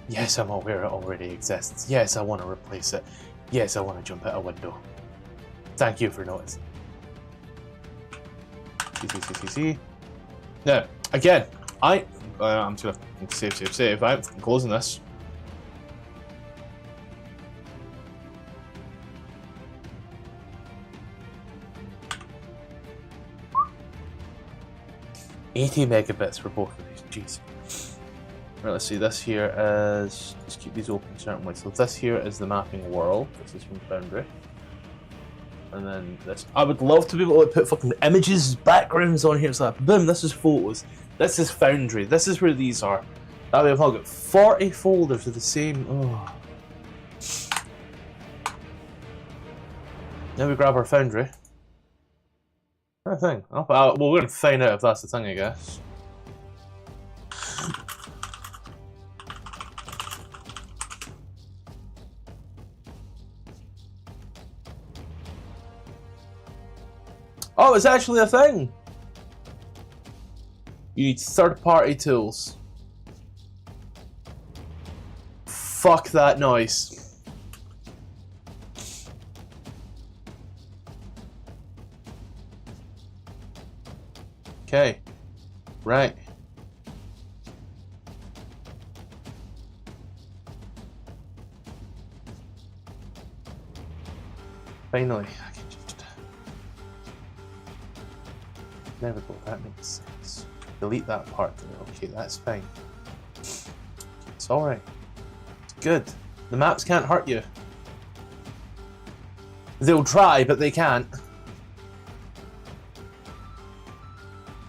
Yes, I'm aware it already exists. Yes, I want to replace it. Yes, I want to jump out a window. Thank you for noticing. See. Now, again, I'm just gonna save. I'm closing this. $80 megabits for both of these. Jeez. Right, let's see. This here is, just keep these open a certain way. So this here is the mapping world. This is from Foundry. And then this. I would love to be able to put fucking images, backgrounds on here. It's like, boom, this is photos. This is Foundry. This is where these are. That way I've now got 40 folders of the same. Oh. Now we grab our Foundry. Thing. Oh, well, we're going to find out if that's the thing, I guess. Oh, it's actually a thing! You need third-party tools. Fuck that noise. Okay. Right. Finally. There we go, that makes sense. Delete that part there. Okay, that's fine. It's alright. It's good. The maps can't hurt you. They'll try, but they can't.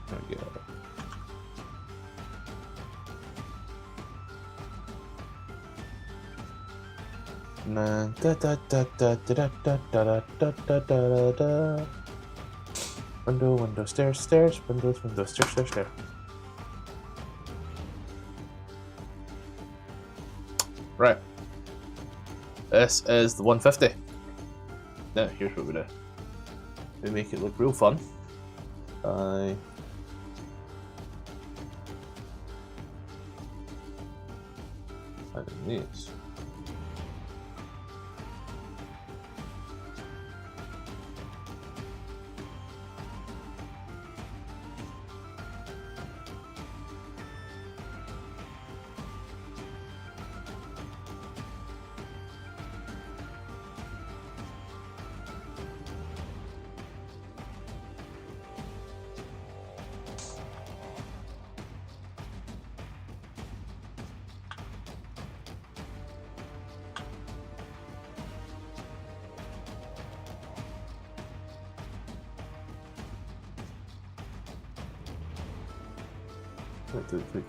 There we go. Da da da da da da da da da da da. Window, stairs, windows, stairs. Right. This is the 150. Now, here's what we do. We make it look real fun. Adding these.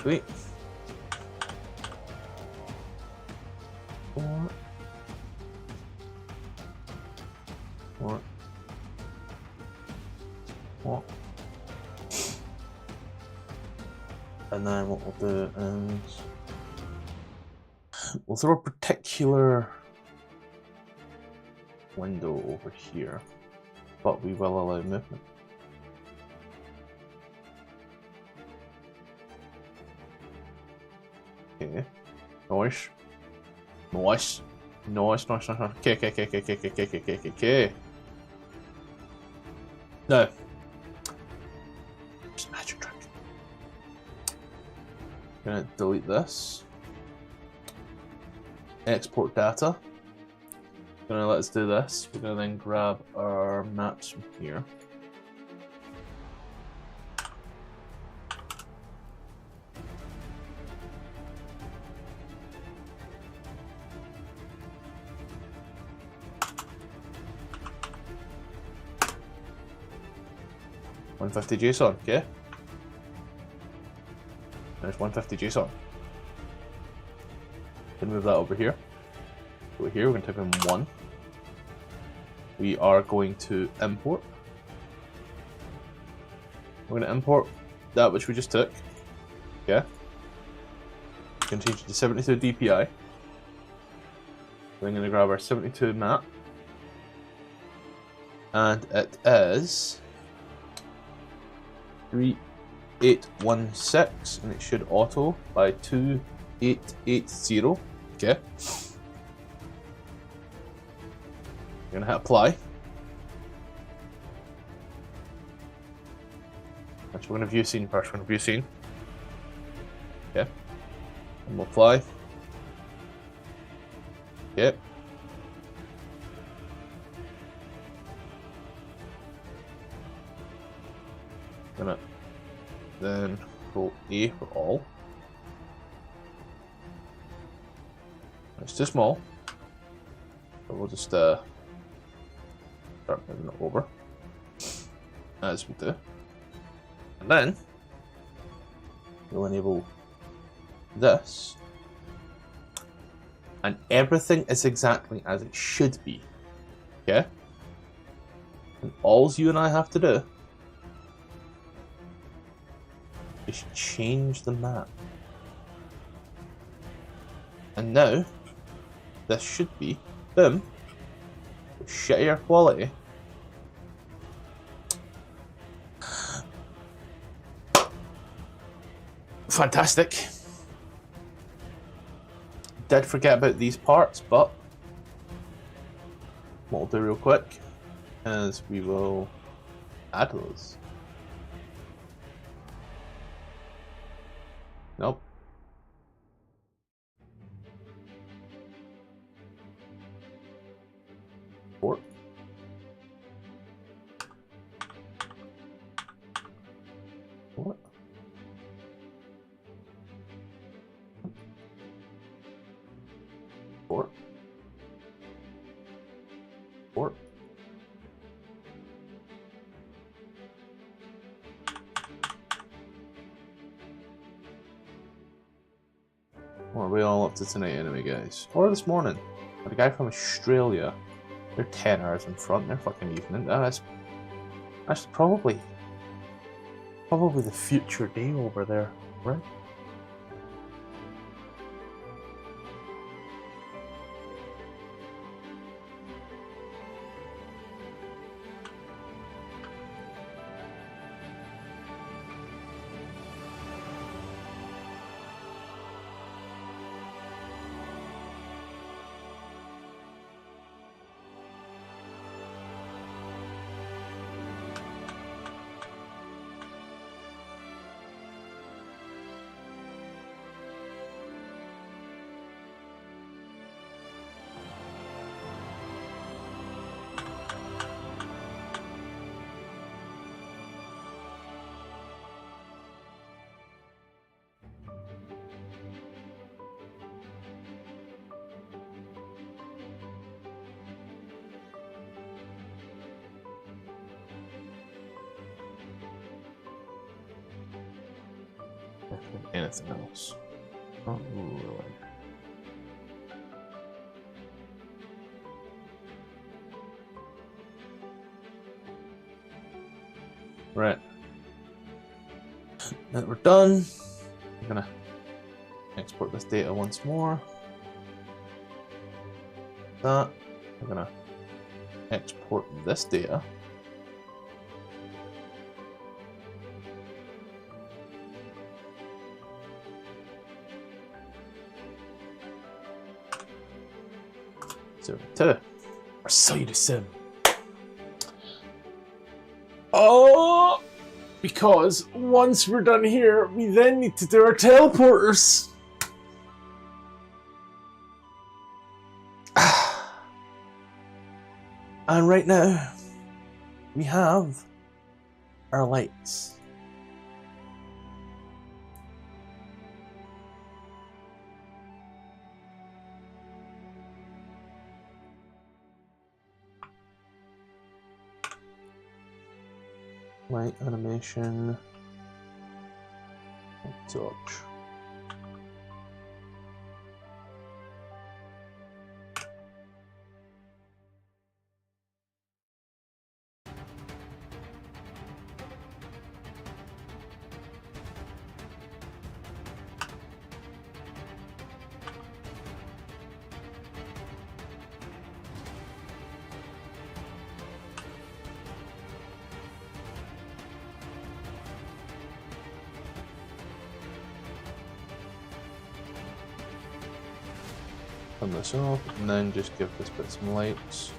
Wait. What? And then what we'll do is we'll throw a particular window over here, but we will allow movement. Okay. Nice. Okay. No. Just magic trick. Gonna delete this. Export data. Gonna let us do this. We're gonna then grab our maps from here. .150 JSON, okay? There's 150 JSON. Then move that over here. Over here, we're going to type in 1. We are going to import. We're going to import that which we just took. Okay? We're going to change it to 72 DPI. We're going to grab our 72 map. And it is 3816, and it should auto by 2 880. Okay. You're gonna hit apply. Actually, we're gonna view scene first. We're gonna view scene. Okay. And we'll apply. Okay. Gonna then go A for all. It's too small, so we'll just start moving it over as we do, and then we'll enable this, and everything is exactly as it should be. Okay, and all you and I have to do is change the map, and now this should be, boom, shittier quality. Fantastic. Did forget about these parts, but what we'll do real quick is we will add those. Nope. Port. Port. Port. Port. What are we all up to tonight anyway, guys? Or this morning? The guy from Australia. They're 10 hours in front, they're fucking evening. That's probably the future day over there, right? Anything else? Not really. Right. Now that we're done, I'm gonna export this data once more. That. I'm gonna export this data. To our side of sim. Oh, because once we're done here, we then need to do our teleporters. And right now, we have our lights. Light animation, touch. Turn this off, and then just give this bit some lights.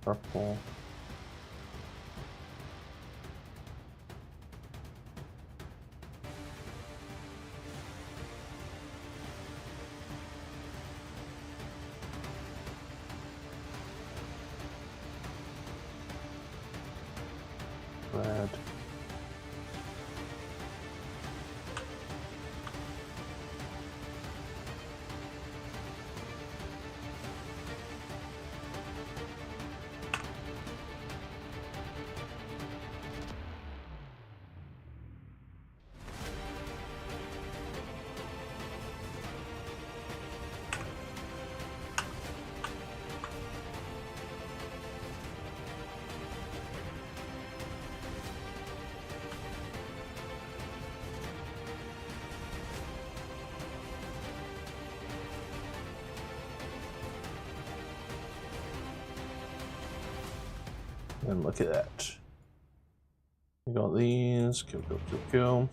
Purple. Red. And look at that. We got these. Go, go, go, go.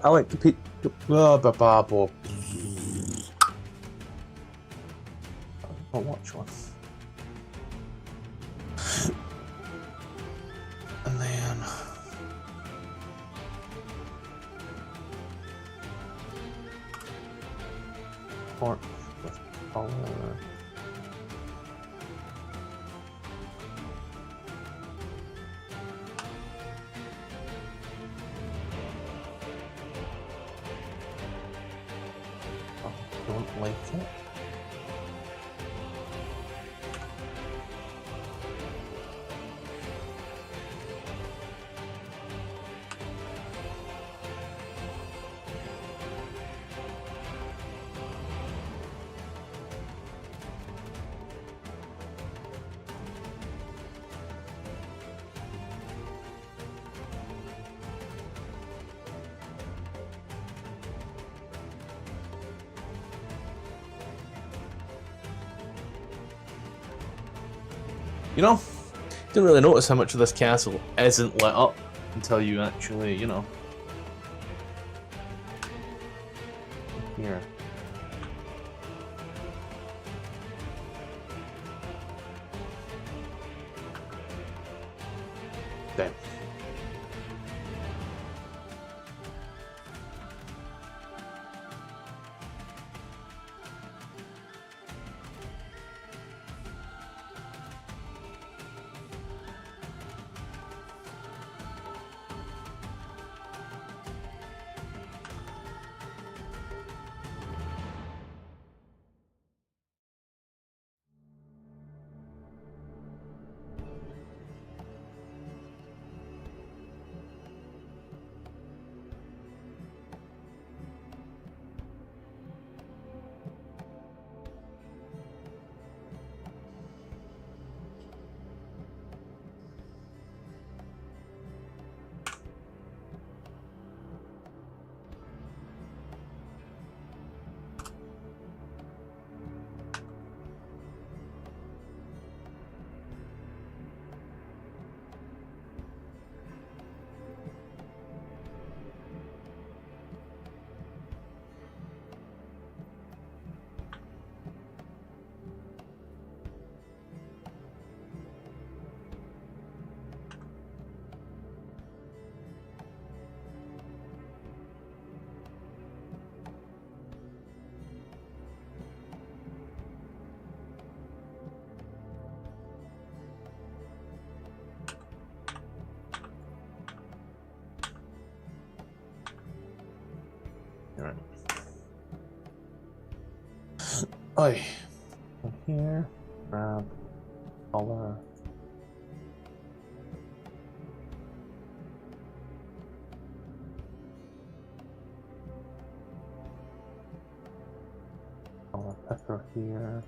I like the peak. Oh, I'll watch one. And then port with color. Don't like it. You know, didn't really notice how much of this castle isn't lit up until you actually, you know. Here. Damn. Oi. From here, grab color. Color picker here.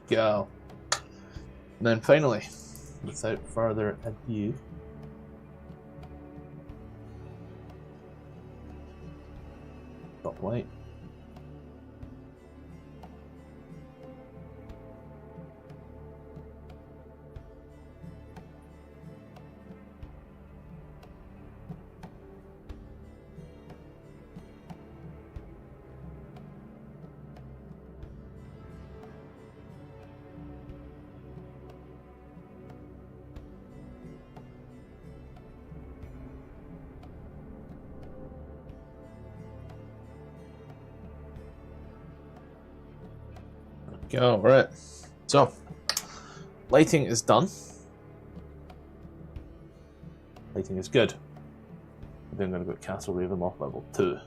Go. And then finally, without further ado, drop light. Go, right. So, lighting is done. Lighting is good. Then I'm going to go to Castle Ravenloft level 2.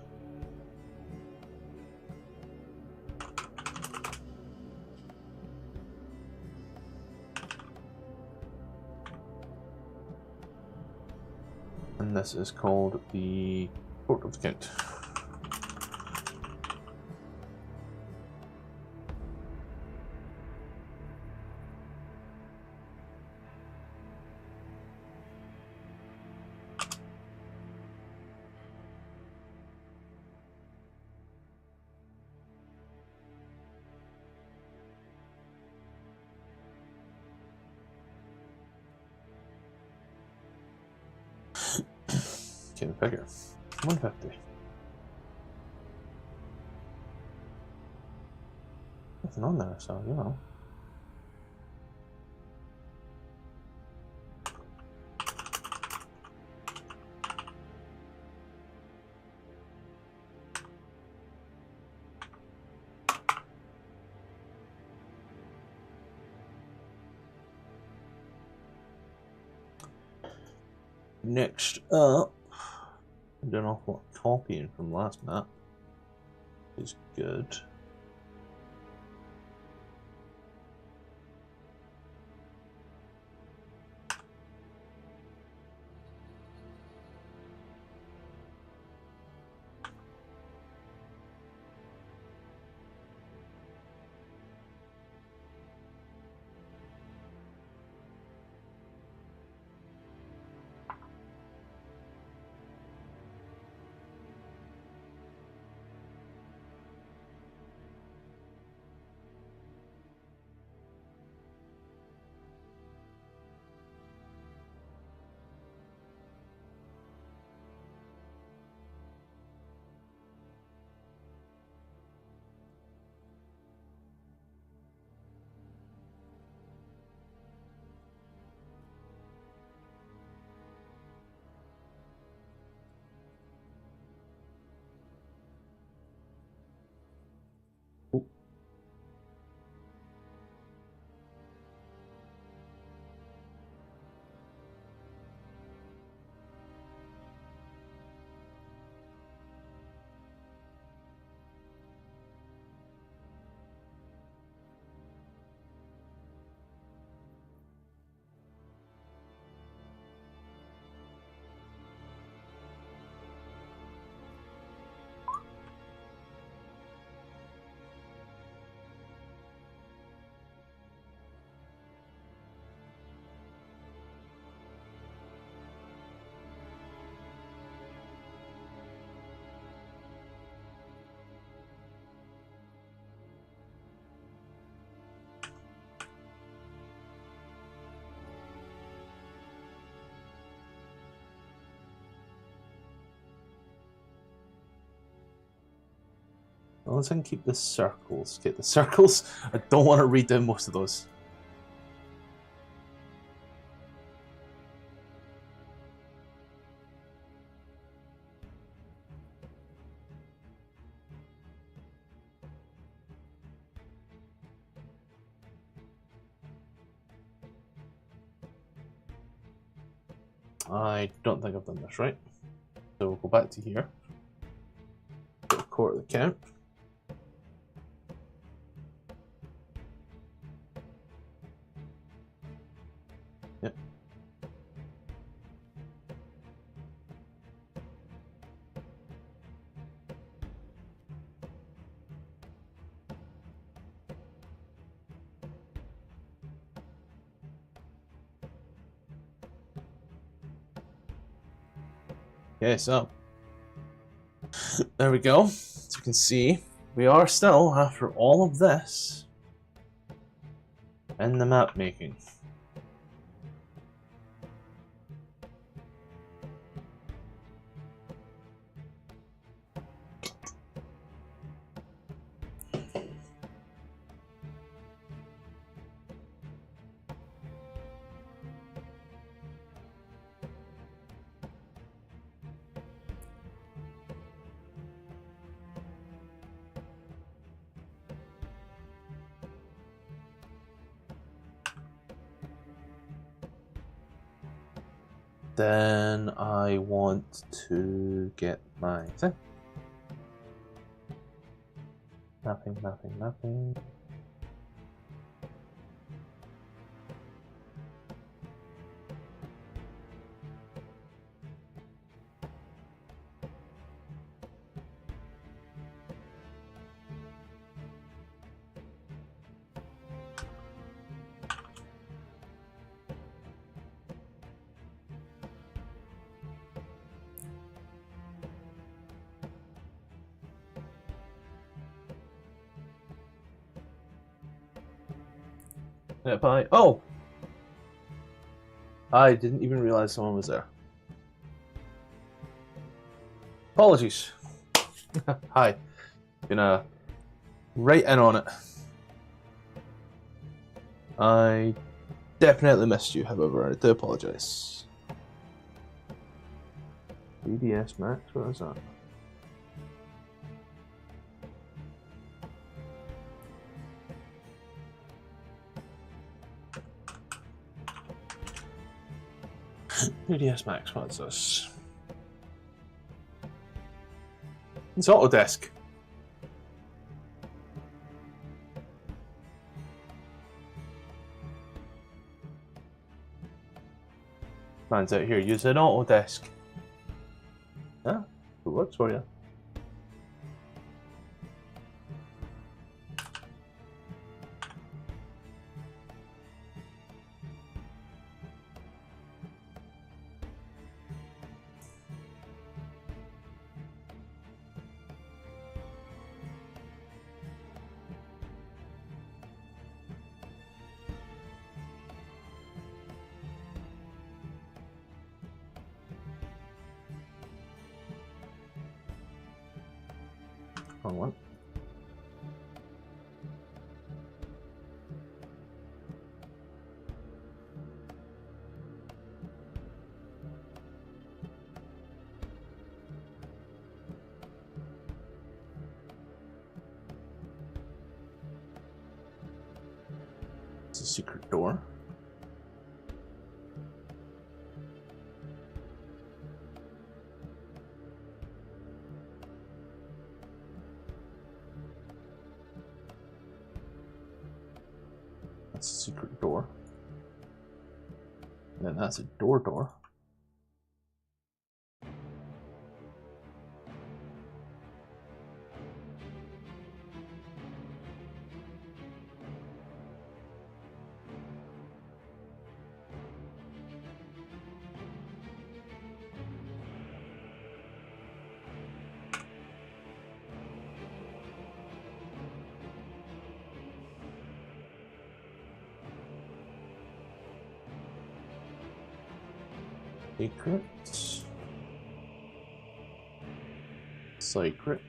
And this is called the Court of the Count. Okay, the figure. 150. Nothing on there, so you know. Next up, I don't know what copying from last map is good. Well, let's keep the circles. Get the circles. I don't want to read down most of those. I don't think I've done this right. So we'll go back to here. Go to core of the count. Yep. Okay, so there we go. As you can see, we are still, after all of this, in the map making. Then I want to get my thing. Mapping, mapping, mapping. Oh! I didn't even realize someone was there. Apologies. Hi. Gonna right in on it. I definitely missed you, however, I do apologize. BDS Max, what is that? BDS Max, what is this? It's Autodesk. Man's out here using Autodesk. Yeah, it works for you. Wrong one. It's a secret door. That's a secret door. And then that's a door. Secret.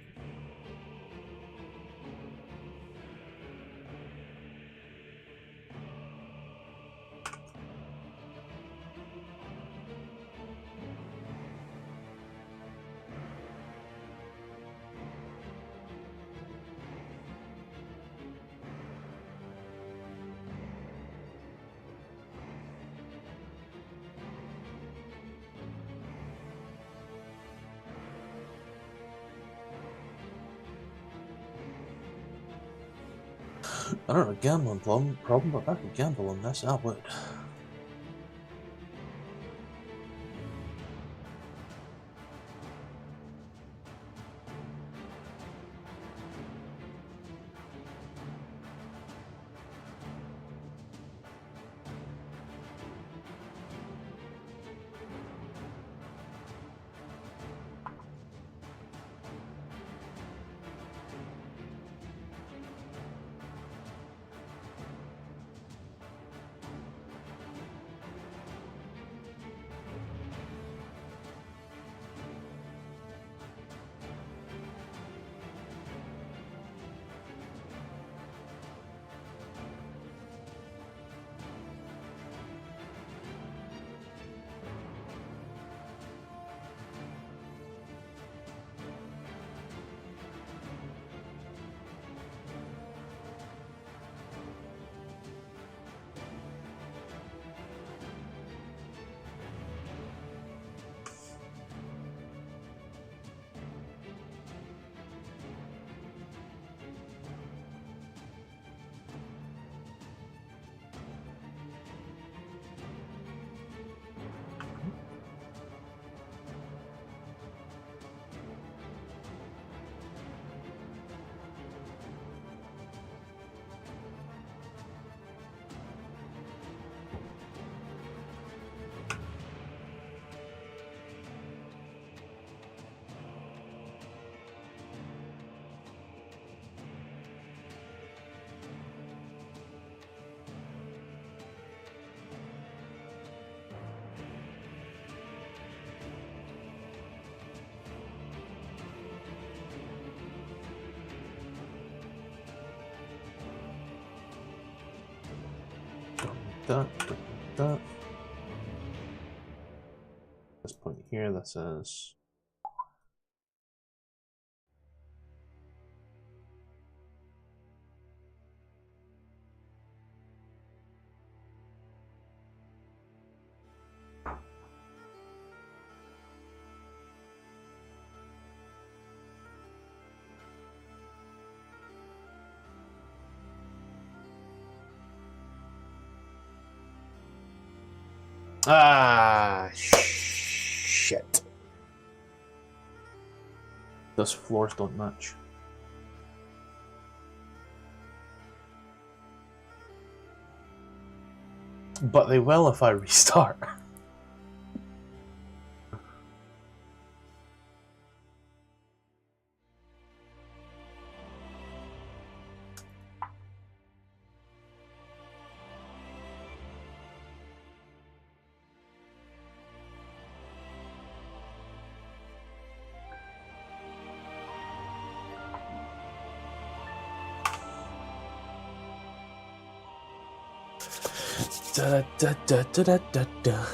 I don't have a gambling problem, but if I could gamble on this, I would. This point here, this is shit. Those floors don't match. But they will if I restart. Da, da, da, da, da, da, da.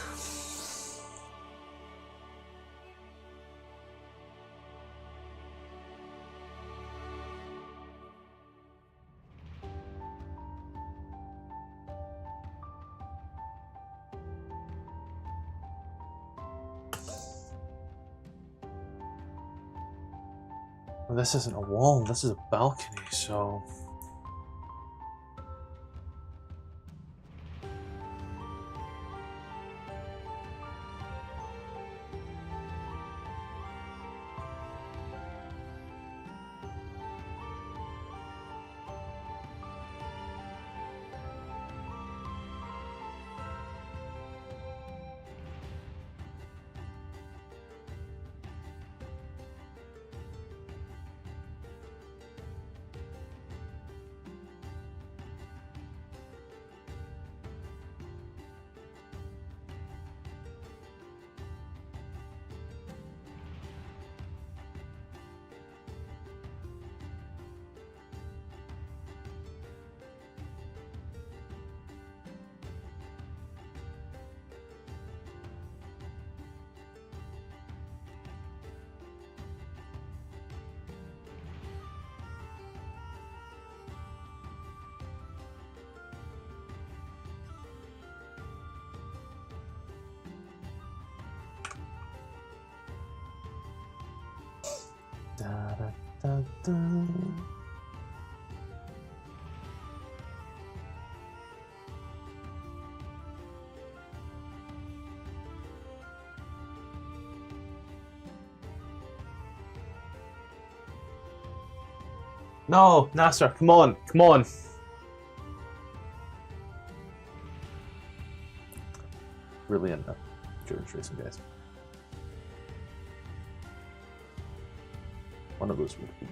Well, this isn't a wall, this is a balcony, so... Da, da, da, da. No, Nasser, come on, come on. Really into endurance racing, guys. One of those would be.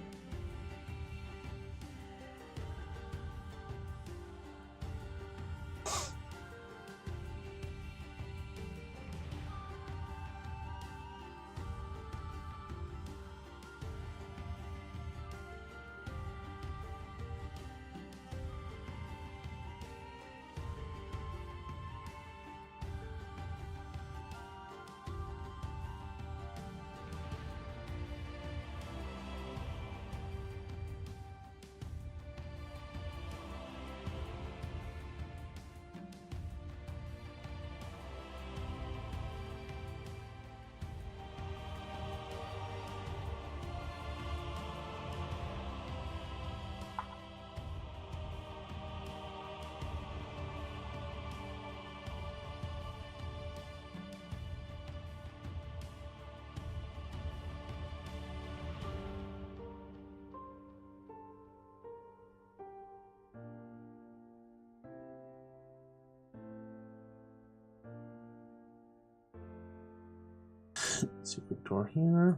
Secret door here.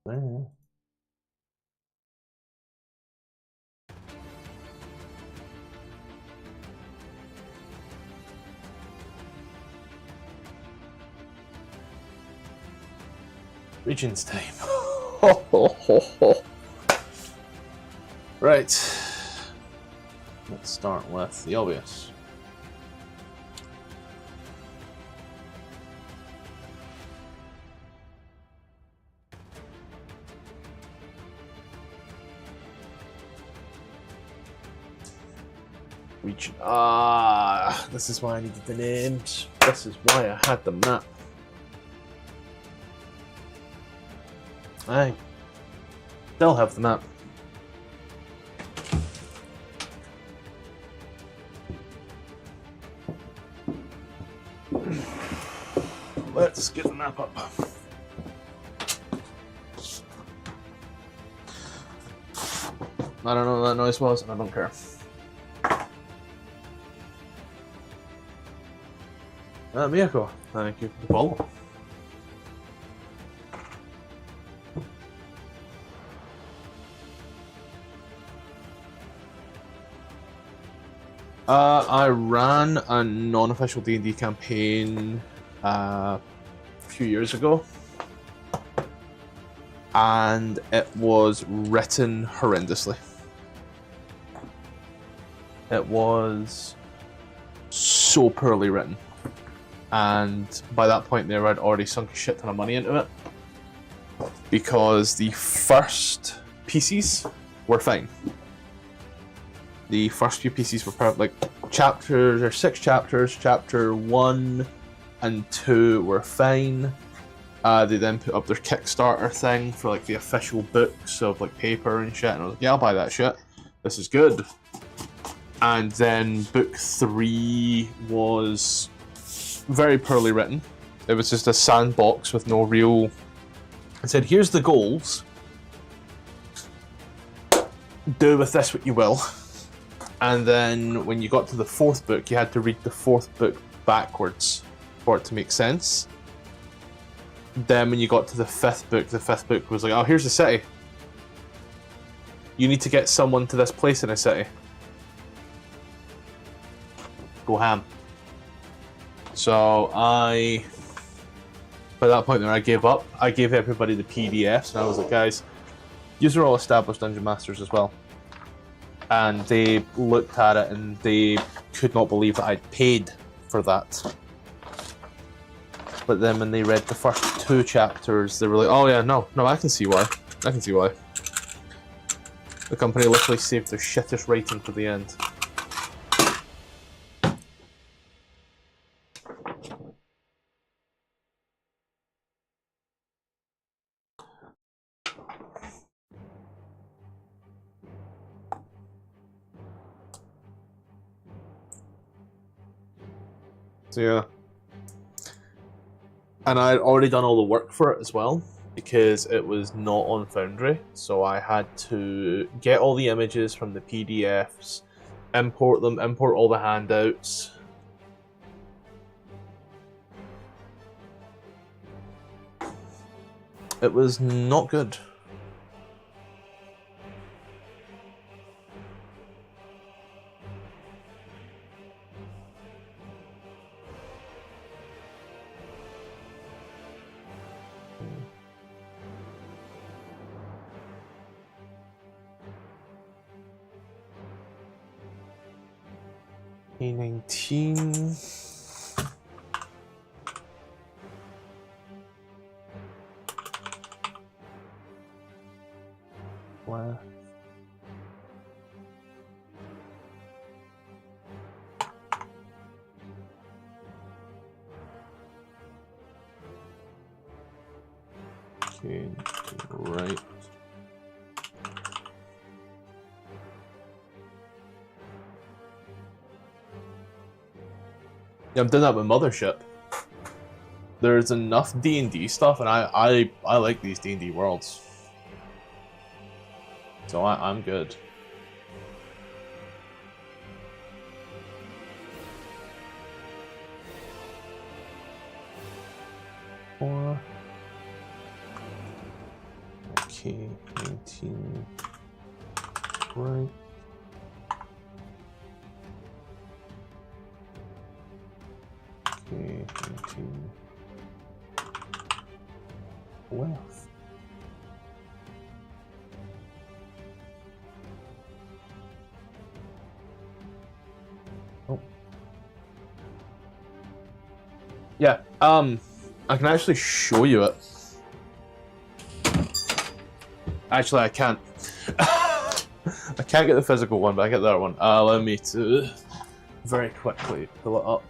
There. Regions time. Right. Let's start with the obvious. Region. Ah, this is why I needed the names. This is why I had the map. I still have the map. Let's get the map up. I don't know what that noise was, and I don't care. Miyako, thank you for the follow. I ran a non-official D&D campaign a few years ago, and it was written horrendously. It was so poorly written, and by that point there I'd already sunk a shit ton of money into it, because the first pieces were fine. The first few pieces were perfect. Like chapters, or 6 chapters. Chapter 1 and 2 were fine. They then put up their Kickstarter thing for like the official books of like paper and shit, and I was like, yeah, I'll buy that shit. This is good. And then book 3 was very poorly written. It was just a sandbox with no real. It said, here's the goals. Do with this what you will. And then when you got to the 4th book, you had to read the 4th book backwards for it to make sense. Then when you got to the 5th book was like, oh, here's the city. You need to get someone to this place in a city. Go ham. So by that point there, I gave up. I gave everybody the PDFs, and I was like, guys, yous are all established Dungeon Masters as well. And they looked at it and they could not believe that I'd paid for that. But then when they read the first 2 chapters, they were like, oh yeah, no, I can see why. I can see why. The company literally saved their shittest writing for the end. So yeah. And I'd already done all the work for it as well, because it was not on Foundry. So I had to get all the images from the PDFs, import them, import all the handouts. It was not good. A19. Wow. Okay, right. Yeah, I'm doing that with Mothership. There's enough D&D stuff, and I like these D&D worlds. So I'm good. Four. Okay, 19. Right. Okay, 19. Wealth. Oh. Yeah, I can actually show you it. Actually, I can't. I can't get the physical one, but I get the other one. Allow me to very quickly pull it up.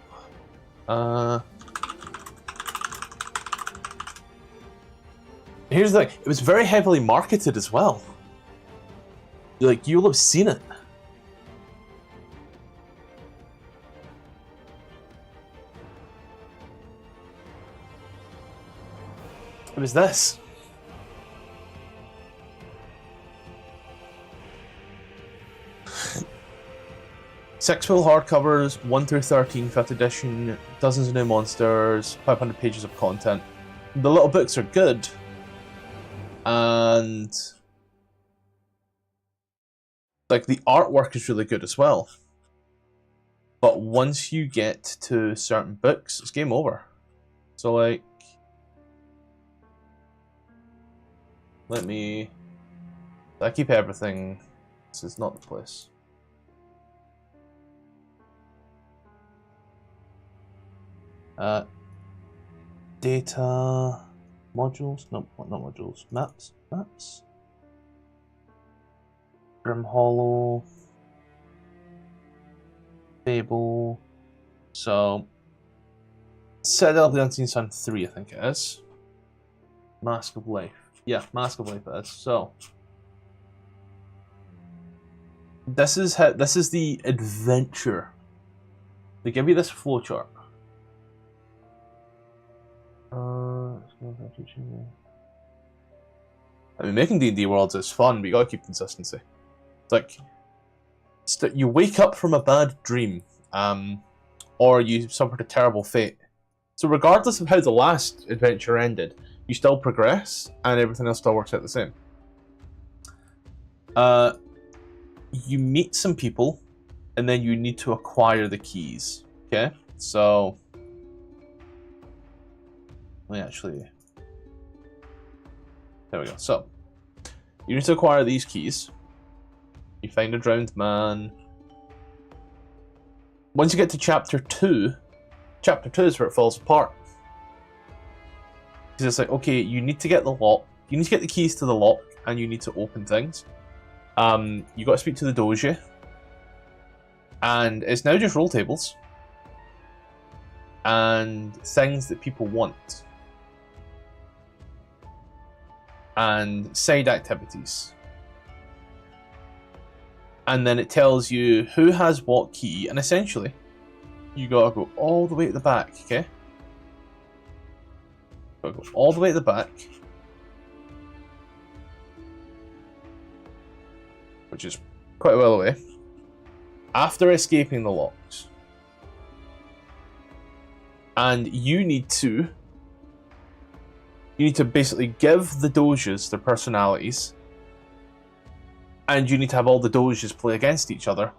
Here's the thing. It was very heavily marketed as well. Like, you'll have seen it. It was this. Six full hardcovers, 1 through 13, 5th edition, dozens of new monsters, 500 pages of content. The little books are good, and like the artwork is really good as well. But once you get to certain books, it's game over. So like, I keep everything. This is not the place. Data modules? No, not modules. Maps. Grim Hollow. Fable. So, Citadel of the Unseen Sun 3, I think it is. Mask of Life. Yeah, Mask of Life it is. So, this is the adventure. They give you this flowchart. I mean, making D&D worlds is fun, but you gotta keep consistency. It's like, you wake up from a bad dream, or you suffered a terrible fate. So regardless of how the last adventure ended, you still progress, and everything else still works out the same. You meet some people, and then you need to acquire the keys. Okay? So, let me actually... There we go. So, you need to acquire these keys. You find a drowned man. Once you get to chapter 2 is where it falls apart. Because it's like, okay, you need to get the lock, you need to get the keys to the lock, and you need to open things. You got to speak to the doji. And it's now just roll tables. And things that people want. And side activities. And then it tells you who has what key, and essentially, you gotta go all the way to the back, okay? Gotta go all the way to the back, which is quite a while away. After escaping the locks, and you need to basically give the doges their personalities, and you need to have all the doges play against each other,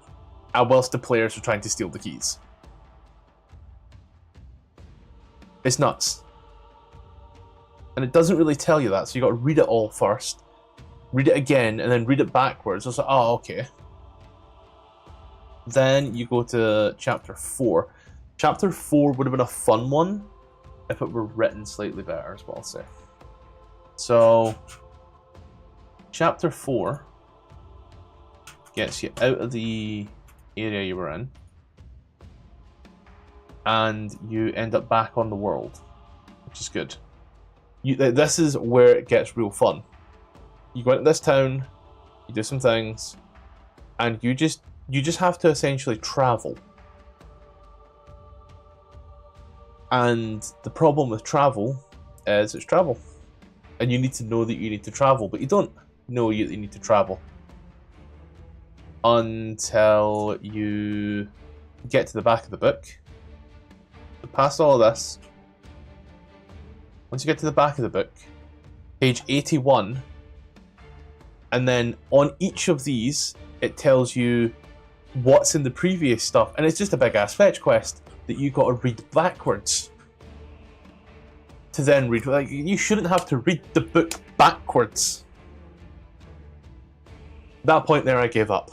whilst the players are trying to steal the keys. It's nuts. And it doesn't really tell you that, so you got to read it all first, read it again, and then read it backwards. It's like, oh, okay. Then you go to chapter 4. Chapter 4 would have been a fun one if it were written slightly better, is what I'll say. So, chapter 4 gets you out of the area you were in, and you end up back on the world, which is good. This is where it gets real fun. You go into this town, you do some things, and you just have to essentially travel. And the problem with travel is it's travel. And you need to know that you need to travel, but you don't know you need to travel until you get to the back of the book. Past all of this, once you get to the back of the book, page 81, and then on each of these, it tells you what's in the previous stuff, and it's just a big ass fetch quest that you got to read backwards to then read. Like, you shouldn't have to read the book backwards. At that point there, I gave up.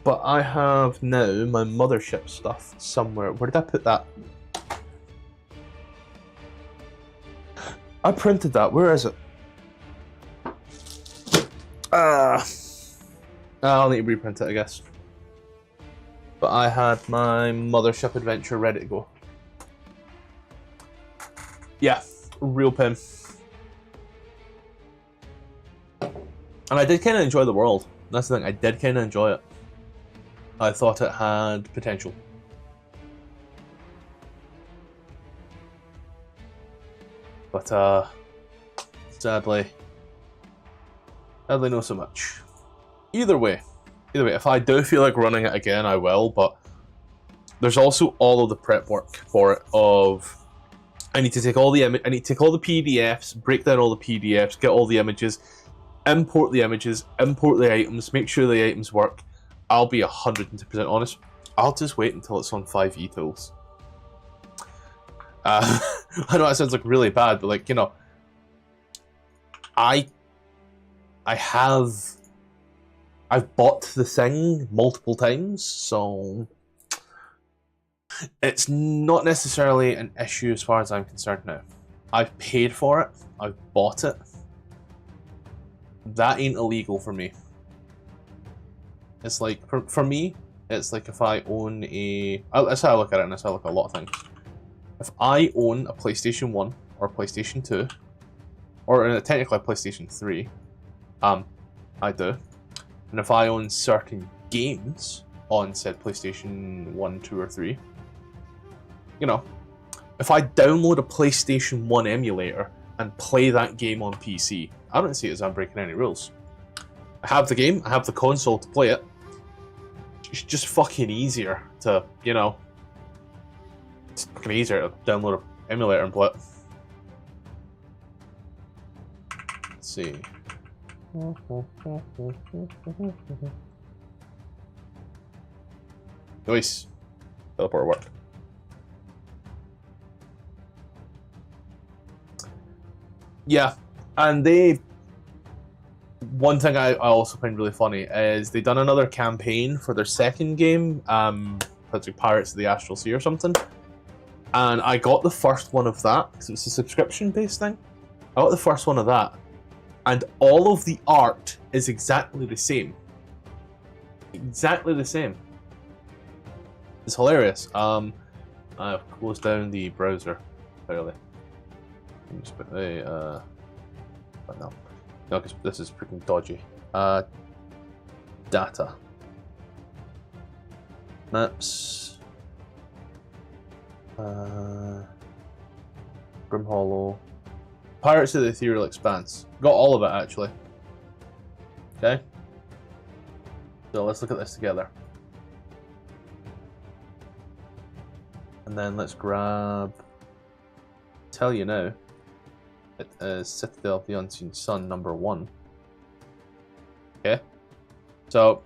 But I have now my mothership stuff somewhere. Where did I put that? I printed that. Where is it? I'll need to reprint it, I guess. But I had my mothership adventure ready to go. Yeah, real pin. And I did kind of enjoy the world. That's the thing, I did kind of enjoy it. I thought it had potential. But, sadly, not so much. Either way, if I do feel like running it again, I will, but there's also all of the prep work for it of I need to take all the PDFs, break down all the PDFs, get all the images, import the images, import the items, make sure the items work. I'll be 100% honest. I'll just wait until it's on 5e tools. I know that sounds like really bad, but like, you know, I've bought the thing multiple times, so it's not necessarily an issue as far as I'm concerned now. I've paid for it. I've bought it. That ain't illegal for me. It's like, for me, it's like if I own a... That's how I look at it, and that's how I look at a lot of things. If I own a PlayStation 1 or PlayStation 2, or technically a PlayStation 3, I do. And if I own certain games on said PlayStation 1, 2, or 3, you know, if I download a PlayStation 1 emulator and play that game on PC, I don't see it as I'm breaking any rules. I have the game, I have the console to play it. It's just fucking easier to, you know, it's fucking easier to download an emulator and play it. Let's see. Nice. Teleport work. Yeah, and one thing I also find really funny is they done another campaign for their second game, it's like Pirates of the Astral Sea or something, and I got the first one of that because it's a subscription-based thing. I got the first one of that, and all of the art is exactly the same. Exactly the same. It's hilarious. I've closed down the browser, clearly. Just put a, but no, because this is freaking dodgy. Data. Maps. Grim Hollow. Pirates of the Ethereal Expanse. Got all of it actually. Okay. So let's look at this together. And then let's grab. Tell you now. It is Citadel of the Unseen Sun #1. Okay. So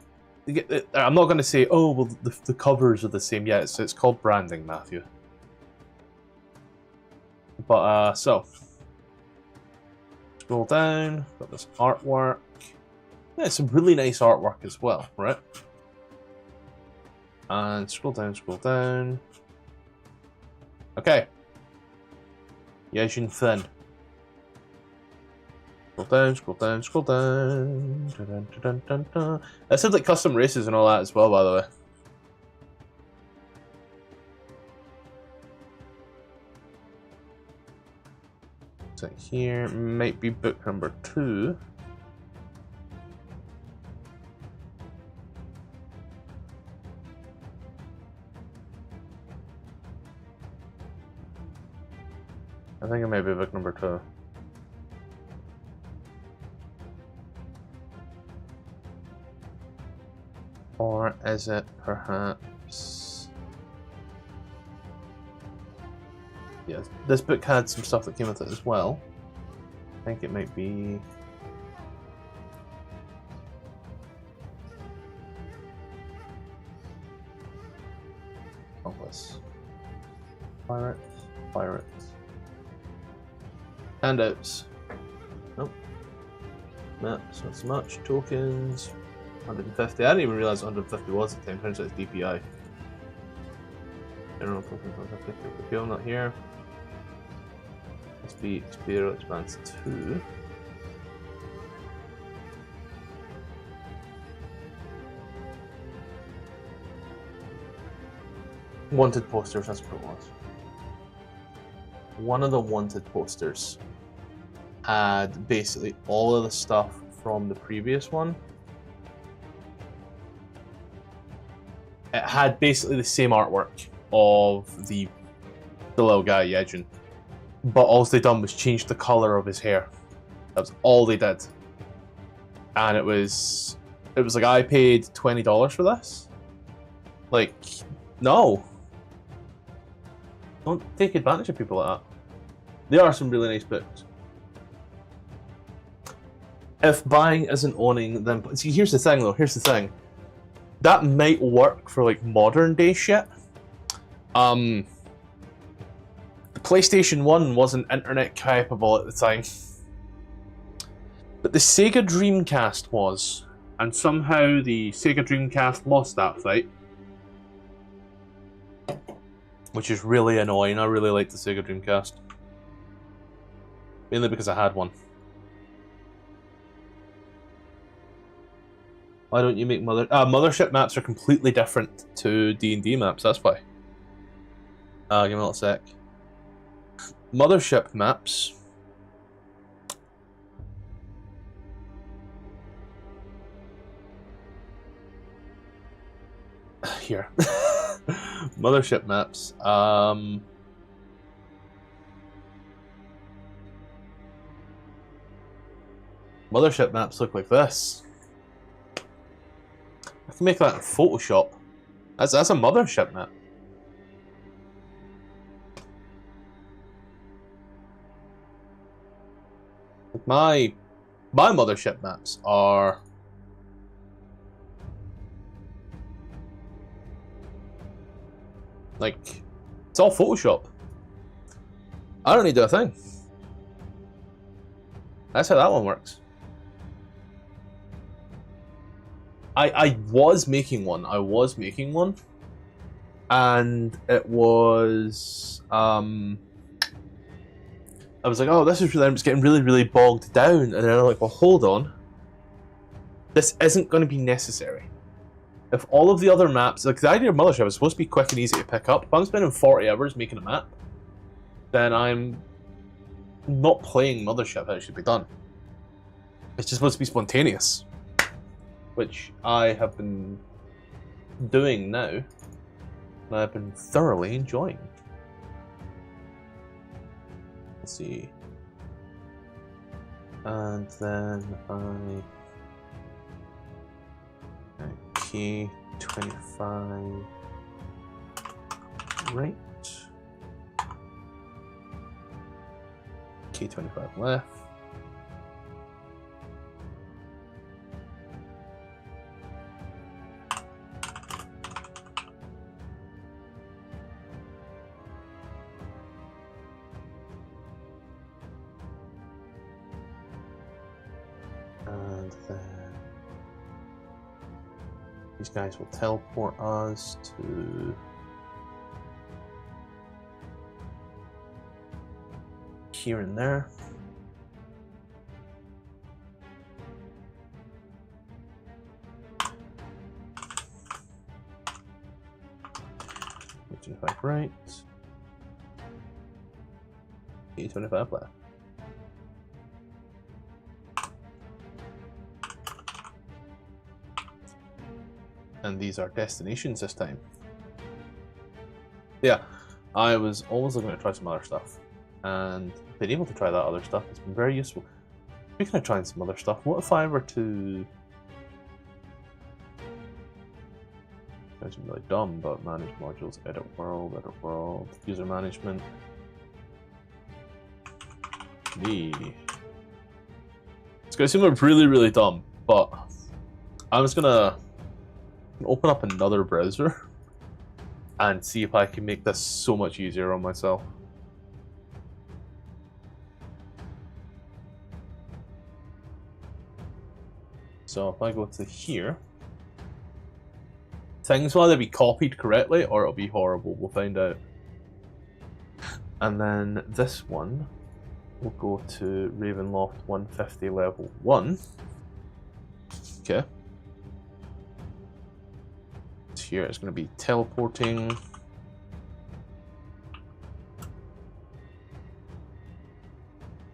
I'm not going to say, oh well, the covers are the same. Yeah, it's called branding, Matthew. But so scroll down. Got this artwork. Yeah, some really nice artwork as well, right? And scroll down, scroll down. Okay. Json Finn. Scroll down, scroll down, scroll down. Dun, dun, dun, dun, dun. That sounds like custom races and all that as well, by the way. So here might be book number 2. I think it may be book number 2. Or is it perhaps... Yeah, this book had some stuff that came with it as well. I think it might be... Oh, this. Pirates. Pirates. Handouts. Nope. Maps, not so much. Tokens. 150. I didn't even realize 150 was at the time. Turns out it's DPI. General tokens 150. Appeal not here. Must be Ethereal Expanse 2. Wanted posters, that's what it was. One of the wanted posters had basically all of the stuff from the previous one. It had basically the same artwork of the little guy, Json. But all they done was change the color of his hair. That was all they did. And it was like, I paid $20 for this? Like, no. Don't take advantage of people like that. There are some really nice books. If buying isn't owning, then... See, here's the thing, though. Here's the thing. That might work for, like, modern-day shit. The PlayStation 1 wasn't internet-capable at the time. But the Sega Dreamcast was. And somehow the Sega Dreamcast lost that fight. Which is really annoying. I really like the Sega Dreamcast. Mainly because I had one. Why don't you make Mothership maps are completely different to D&D maps, that's why. Give me a little sec. Mothership maps... Here. Mothership maps. Mothership maps look like this. I can make that in Photoshop. That's a mothership map. My mothership maps are like, it's all Photoshop. I don't need to do a thing. That's how that one works. I was making one. And it was I was like, oh, this is really, I'm just getting really, really bogged down. And then I'm like, well, hold on. This isn't going to be necessary. If all of the other maps, like the idea of Mothership is supposed to be quick and easy to pick up. If I'm spending 40 hours making a map, then I'm not playing Mothership how it should be done. It's just supposed to be spontaneous. Which I have been doing now. that I've been thoroughly enjoying. Let's see. And then K25 right. K25 left. And then these guys will teleport us to here and there. K25 right. K25 left. And these are destinations this time. Yeah, I was always looking to try some other stuff, and being able to try that other stuff has been very useful. Speaking of trying some other stuff, what if I were to... It's really dumb, but manage modules, edit world, user management. Me. It's gonna seem like really, really dumb, but I'm just gonna open up another browser and see if I can make this so much easier on myself. So if I go to here, things will either be copied correctly or it'll be horrible, we'll find out. And then this one will go to Ravenloft 150 level 1. Okay. Here it's going to be teleporting.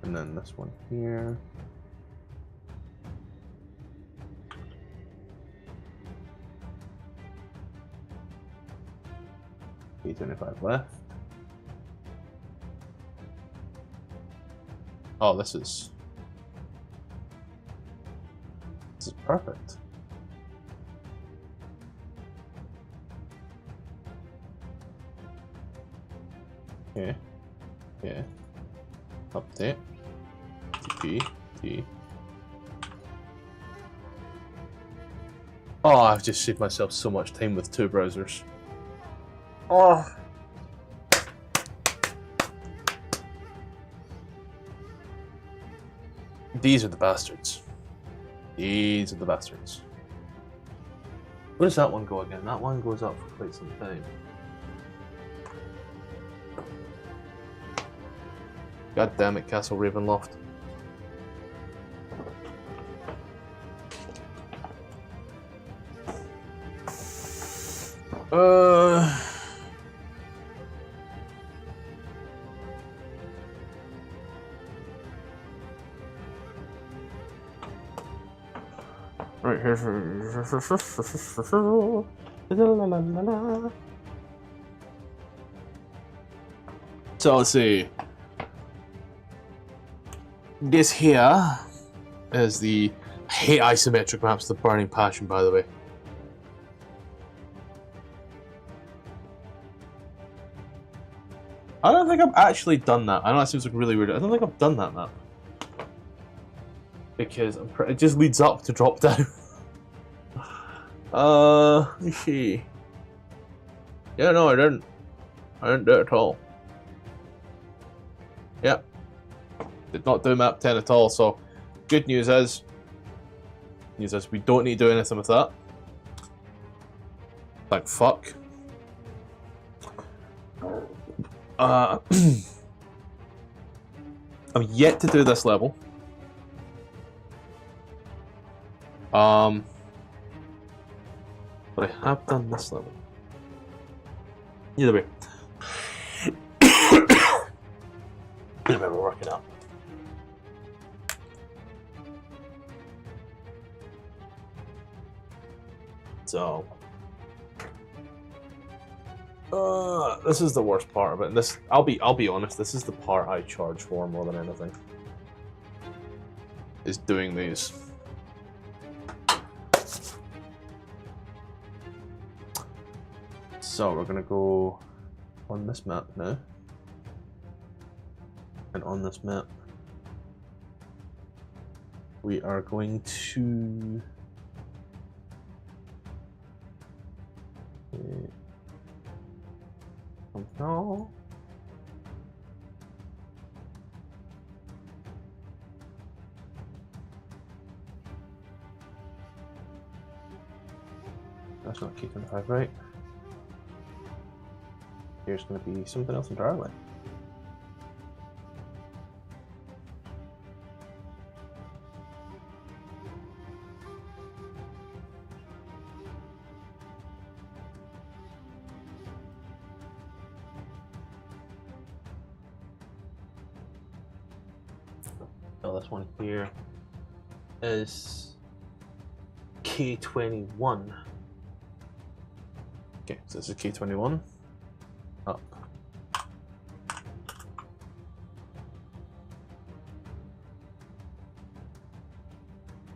And then this one here. K25 left. Oh, this is perfect. Okay. Yeah. Update. TP. T. Oh, I've just saved myself so much time with two browsers. Oh. These are the bastards. These are the bastards. Where does that one go again? That one goes up for quite some time. God damn it, Castle Ravenloft. Right here. So let's see. This here is the... I hate isometric maps, the burning passion, by the way. I don't think I've actually done that. I know that seems like really weird. I don't think I've done that map. Because it just leads up to drop down. Let me see. Yeah, no, I didn't. I didn't do it at all. Yep. Did not do map 10 at all, so good news is we don't need to do anything with that. Thank fuck. I'm yet to do this level. But I have done this level. Either way. Anyway, we're working out. So This is the worst part of it. This, I'll be honest, this is the part I charge for more than anything. Is doing these. So we're gonna go on this map now. And on this map, we are going to no. That's not K25, right? Here's going to be something else entirely. So this one here is K21. Okay, so this is K21. Up.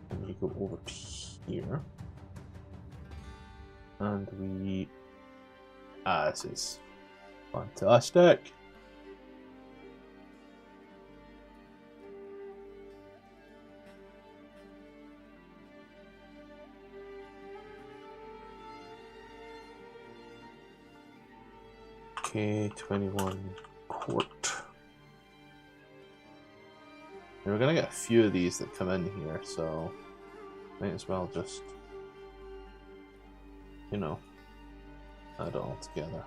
And we go over here. And we... this is fantastic. K21 court. And we're gonna get a few of these that come in here, so might as well just, you know, add it all together.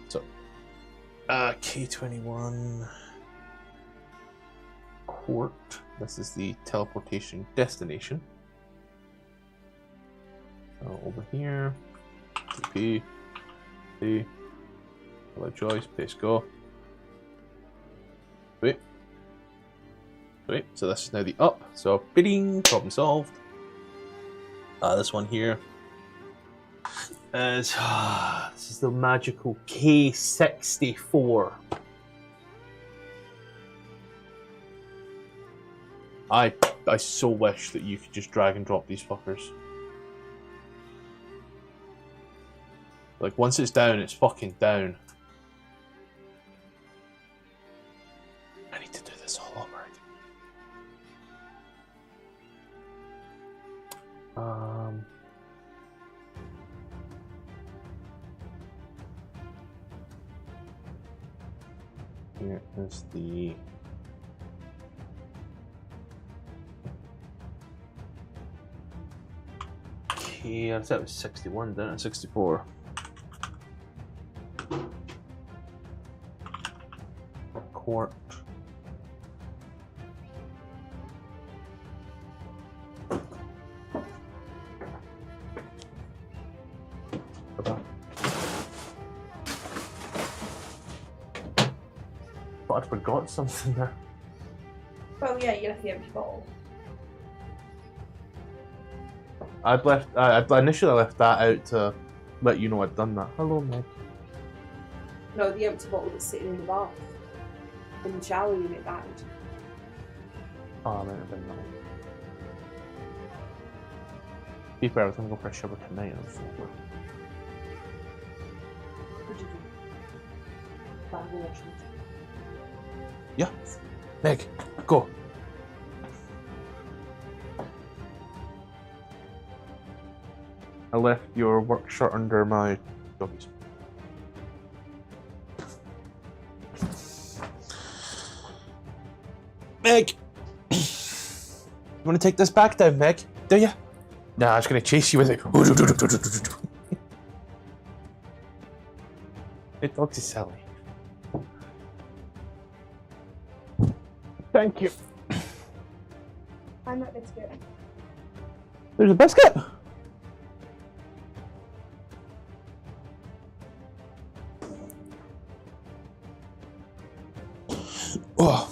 So, K21 court. This is the teleportation destination. So over here, TP, C, allow choice, paste go. Sweet. Sweet. So this is now the up. So bidding, problem solved. This one here is this is the magical K64. I so wish that you could just drag and drop these fuckers. Like, once it's down, it's fucking down. I need to do this all over again. Here is the... K... I said it was 61, didn't it? 64. Court. Okay. But I forgot something there. Oh yeah, you left the empty bottle. Initially left that out to let you know I'd done that. Hello, Meg. No, the empty bottle that's sitting in the bath. In the shower unit died. Oh, I might have been that. Be fair, I was gonna go for a shower tonight on the floor. What did you do? Bad washing. Yeah. Meg, go. I left your work shirt under my doggies. Meg! You want to take this back down, Meg? Do you? Nah, I'm just going to chase you with it. Hey, dogs is silly. Thank you. I'm that biscuit. There's a biscuit? Oh.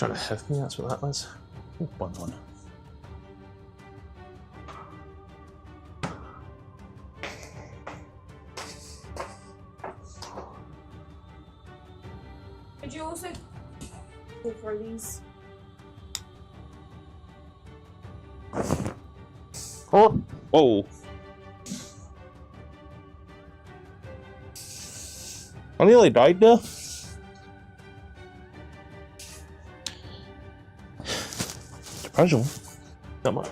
trying to hit me, that's what that was. Oh, 1-1. Could you also go for these? Oh! Whoa! I nearly died there. Surprising. Not much.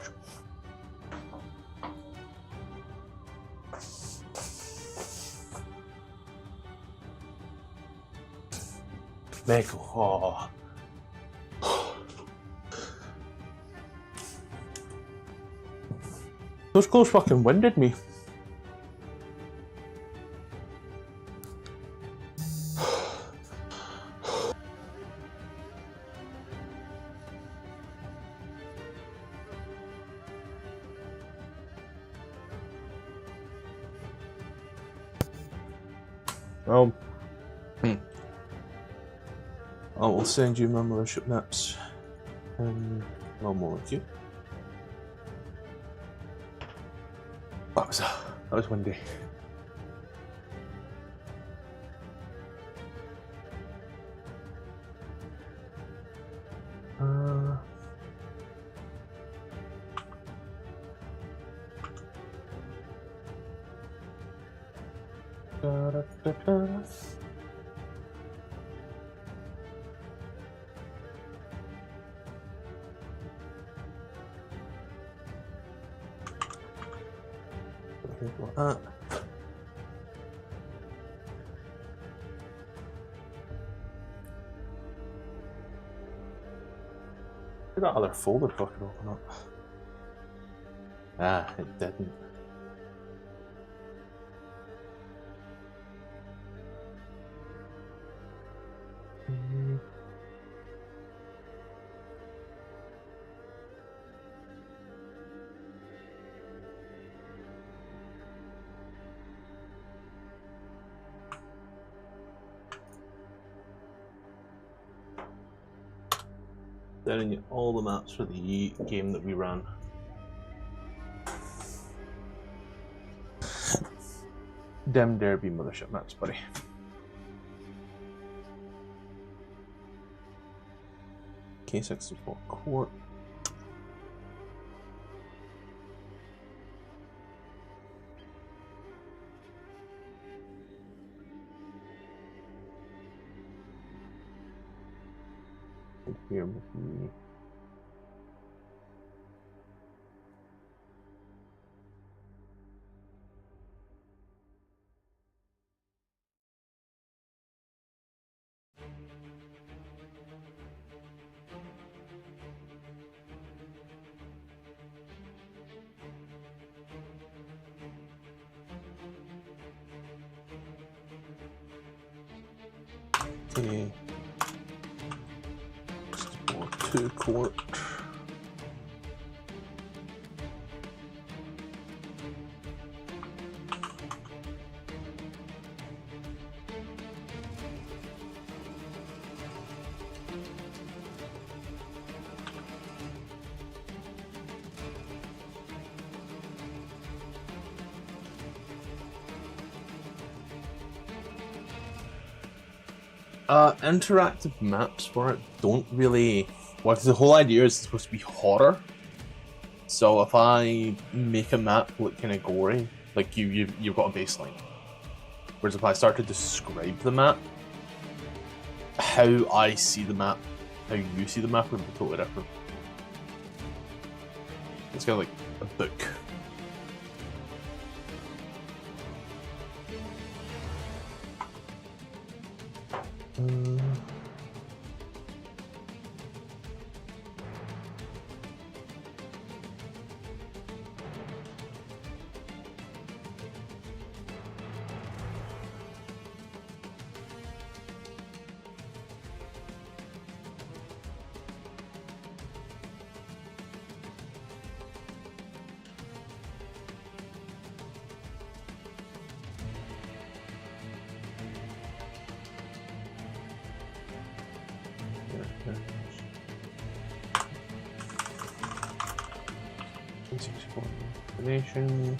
Meko. Oh. Those close fucking winded me. I will send you my mothership maps in one moment. You. That was windy. Like that. Did that other folder fucking open up? Ah, it didn't. Sending you all the maps for the game that we ran. Dem Derby mothership maps, buddy. K64 Court. Here with me. Okay. 2 court. Interactive maps for it don't really. Well, the whole idea is it's supposed to be horror. So if I make a map look kind of gory, like you've got a baseline. Whereas if I start to describe the map, how I see the map, how you see the map would be totally different. It's kind of like a book. 64 destination.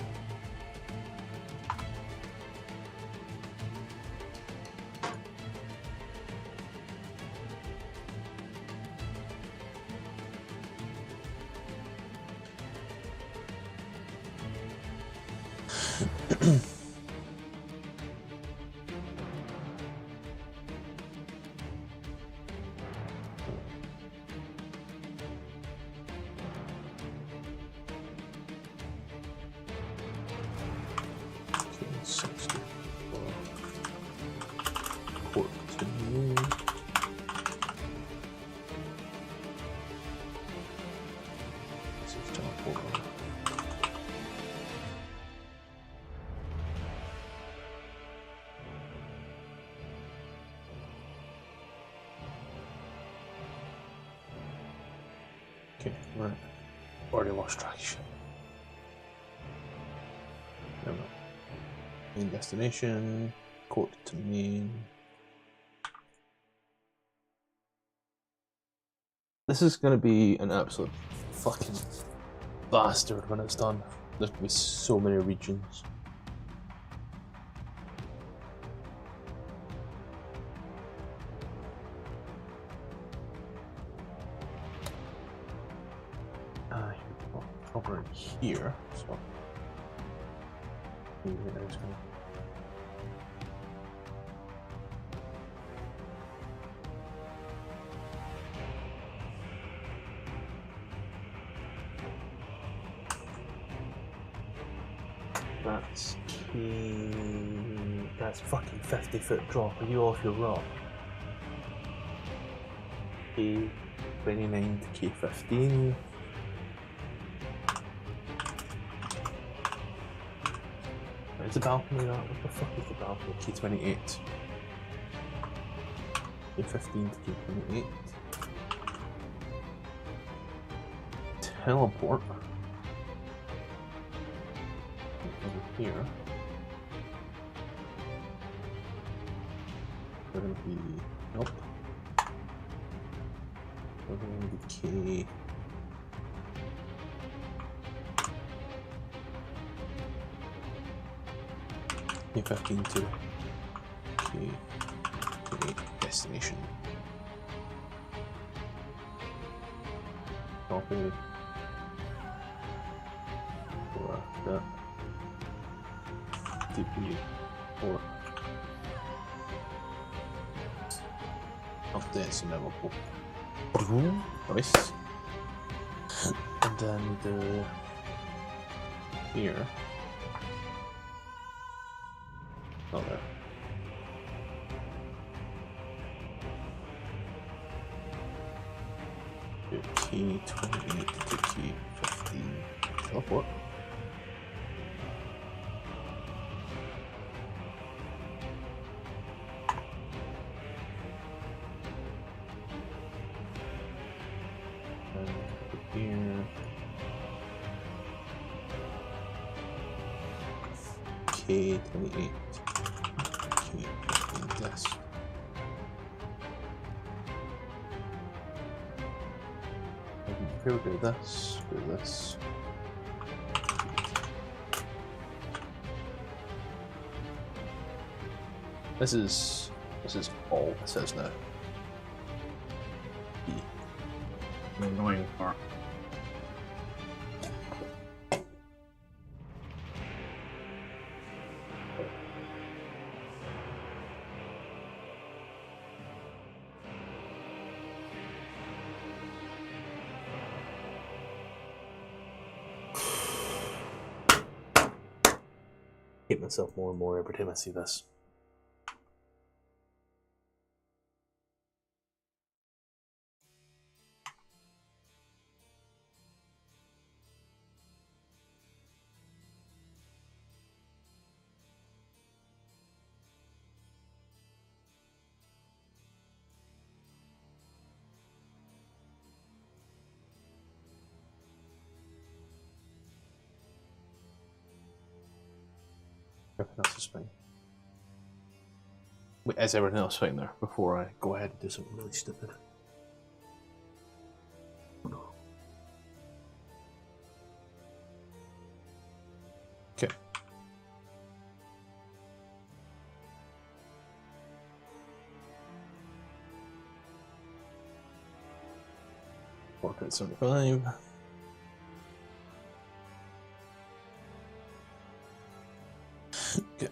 Okay, right. Already lost traction. No, no. Main destination, court to main. This is gonna be an absolute fucking bastard when it's done. There's gonna be so many regions. Over here, so there's gonna. That's key. That's fucking 50-foot drop. Are you off your rock? K29 to K15. Where's the balcony at? What the fuck is the balcony? K28. K15 to K28. Teleport. Over here. We're gonna be. Nope. We're going to be K. K15 to K8 destination. Copy. For that. TP for updates and level. Nice. And then the here. Oh, there. K28 to K15. Teleport. And here. K28. Yes. We'll do this, do this. This is all it says now. The annoying part. Hate myself more and more every time I see this. Everything else is fine. Wait, is everything else fine there before I go ahead and do something really stupid? 75. Okay.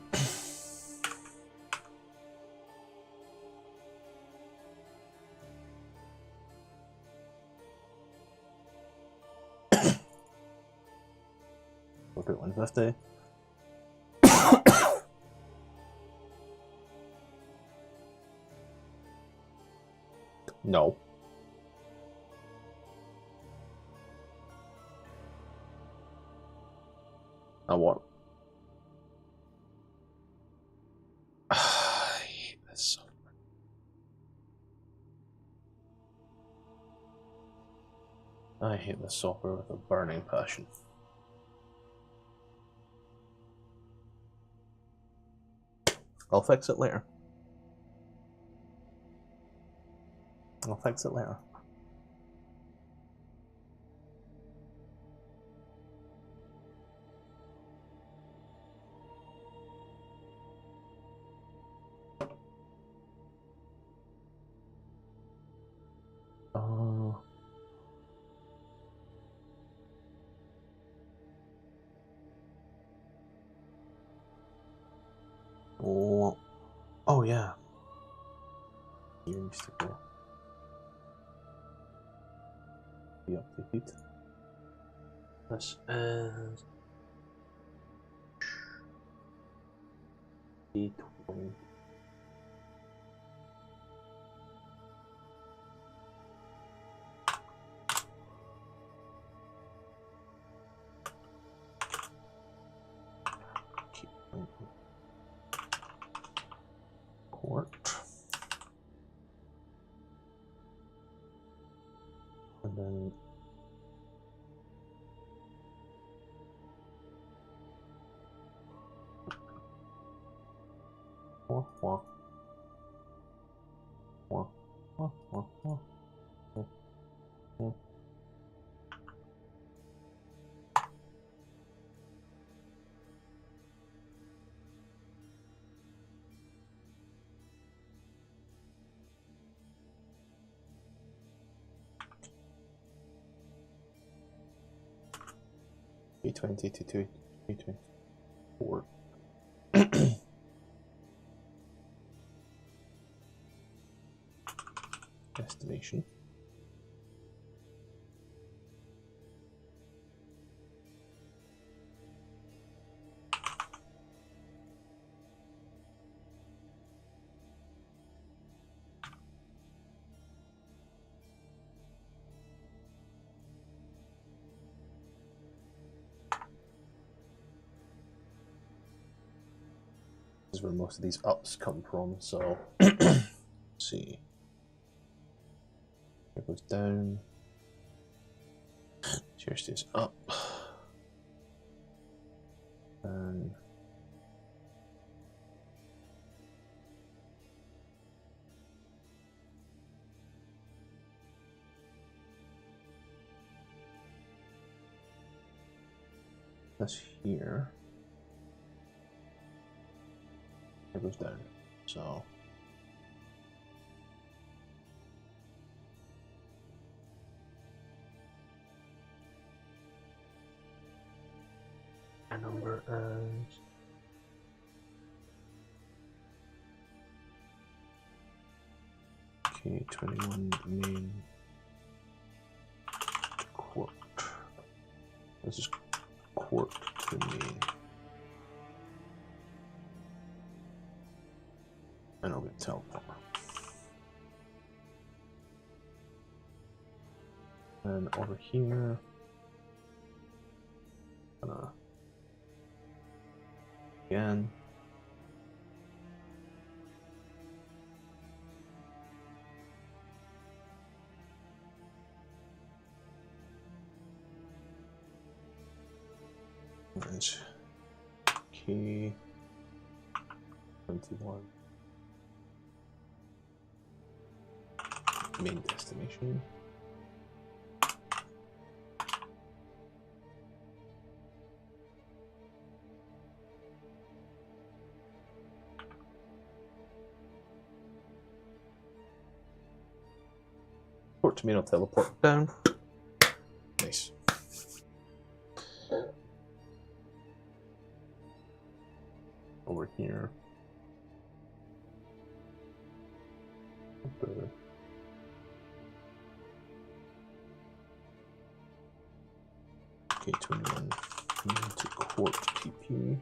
We'll put 150. No. Now what? I hate this software. I hate this software with a burning passion. I'll fix it later. I'll fix it later. Oh yeah. You needs to go. Be up to heat. This is D20. Port. And then wah. 320 to 324. Destination. This is where most of these ups come from, so let's see. It goes down. Here stays up. And this here. It goes down. So our number is K21 main court. This is court to main. And I'll get teleport. And over here, again. There's K21. Main destination. Port to main, I'll teleport down. Over here. Okay, 21. To court TP.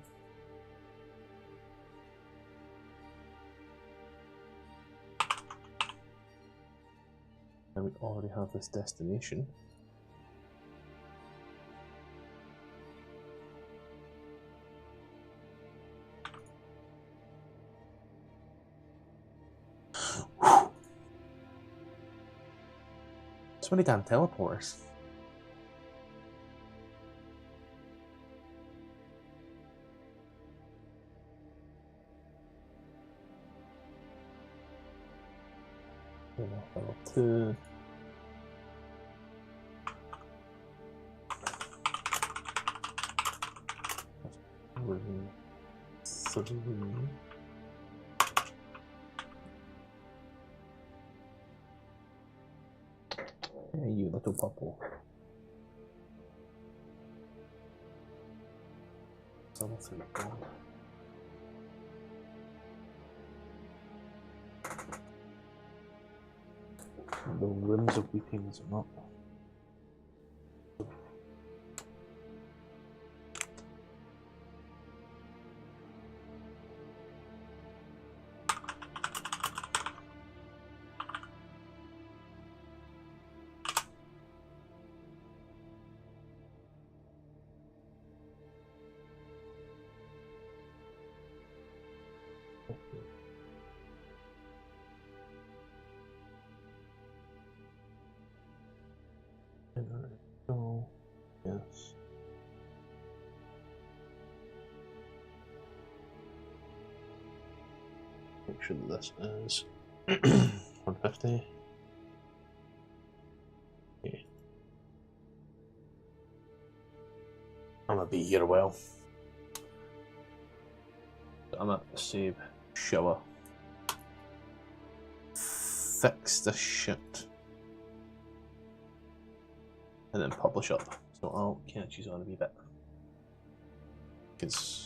And we already have this destination. So many damn teleporters. Level 2. Hey, you little bubble. Level 3. The rims of weeping, is it not? Oh, yes. Make sure that this is 150. Okay. I'm gonna be here a while. I'm gonna save, shower, fix this shit, and then publish up. So I'll catch you on a wee bit. Because